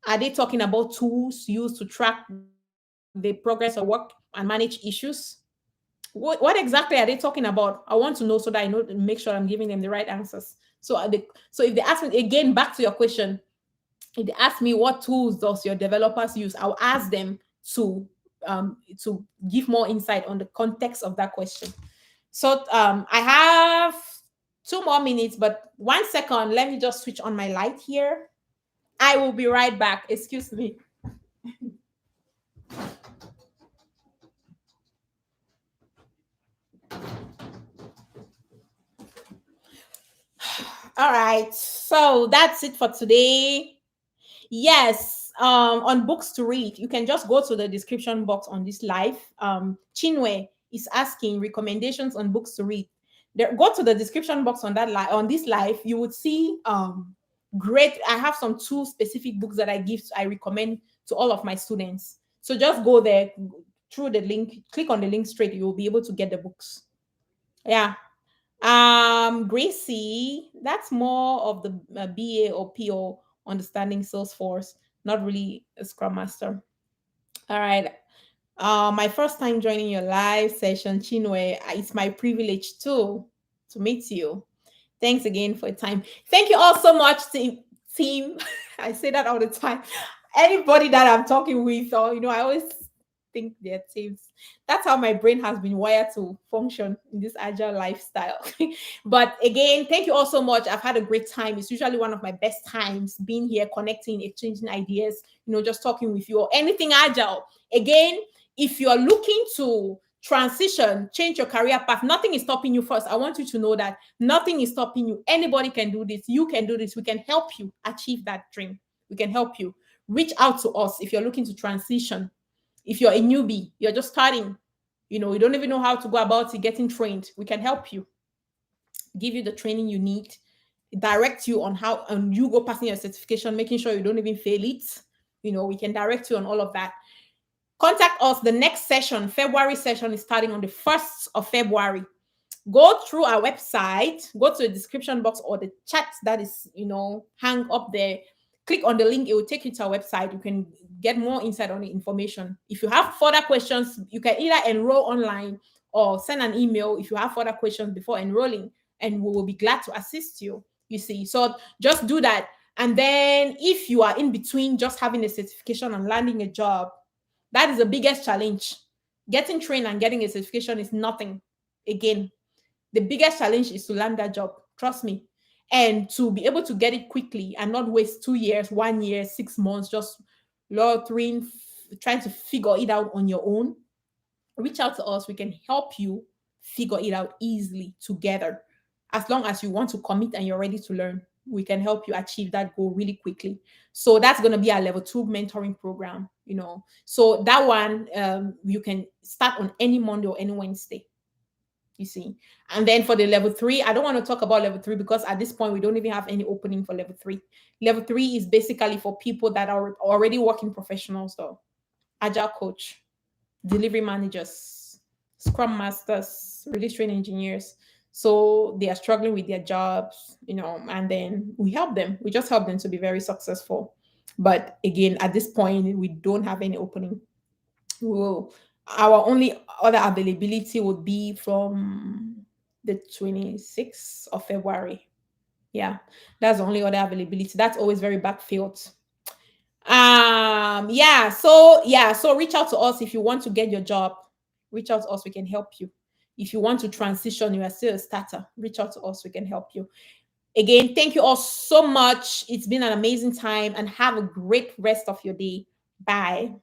Are they talking about tools used to track the progress of work and manage issues? What exactly are they talking about? I want to know so that I know to make sure I'm giving them the right answers. So if they ask me again, back to your question, if they ask me what tools does your developers use, I'll ask them to give more insight on the context of that question. So I have 2 more minutes, but 1 second. Let me just switch on my light here. I will be right back. Excuse me. All right. So that's it for today. Yes, on books to read, you can just go to the description box on this live. Chinwe is asking recommendations on books to read. There, go to the description box on that on this live. You would see great. I have some two specific books that I recommend to all of my students. So just go there through the link, click on the link straight. You will be able to get the books. Yeah. Gracie, that's more of the BA or PO understanding Salesforce, not really a Scrum Master. All right. My first time joining your live session, Chinwe. It's my privilege too to meet you. Thanks again for your time. Thank you all so much, team. I say that all the time. Anybody that I'm talking with, or I always think they're teams. That's how my brain has been wired to function in this agile lifestyle. But again, thank you all so much. I've had a great time. It's usually one of my best times being here, connecting, exchanging ideas, just talking with you or anything agile. Again, if you are looking to transition, change your career path, nothing is stopping you. First, I want you to know that nothing is stopping you. Anybody can do this. You can do this. We can help you achieve that dream. We can help you. Reach out to us if you're looking to transition. If you're a newbie, you're just starting, you don't even know how to go about it, getting trained, we can help you, give you the training you need, direct you on how, and you go passing your certification, making sure you don't even fail it. We can direct you on all of that. Contact us. The next session, February session, is starting on the 1st of February. Go through our website, go to the description box or the chat that is, hang up there. Click on the link, it will take you to our website. You can get more insight on the information. If you have further questions, you can either enroll online or send an email if you have further questions before enrolling, and we will be glad to assist you. You see, so just do that. And then if you are in between just having a certification and landing a job, that is the biggest challenge. Getting trained and getting a certification is nothing. Again, the biggest challenge is to land that job. Trust me. And to be able to get it quickly and not waste 2 years, 1 year, 6 months, just loitering, trying to figure it out on your own. Reach out to us. We can help you figure it out easily together, as long as you want to commit and you're ready to learn. we can help you achieve that goal really quickly. So that's going to be our level 2 mentoring program, you know. So that one, you can start on any Monday or any Wednesday, you see. And then for the level 3, I don't want to talk about level 3 because at this point we don't even have any opening for level 3. Level 3 is basically for people that are already working professionals, though. Agile coach, delivery managers, scrum masters, release train engineers. So they are struggling with their jobs, you know, and then we help them. We just help them to be very successful. But again, at this point, we don't have any opening. Well, our only other availability would be from the 26th of February. Yeah, that's the only other availability. That's always very backfilled. So reach out to us if you want to get your job. Reach out to us, we can help you. If you want to transition, you are still a starter, reach out to us, we can help you. Again, thank you all so much. It's been an amazing time, and have a great rest of your day. Bye.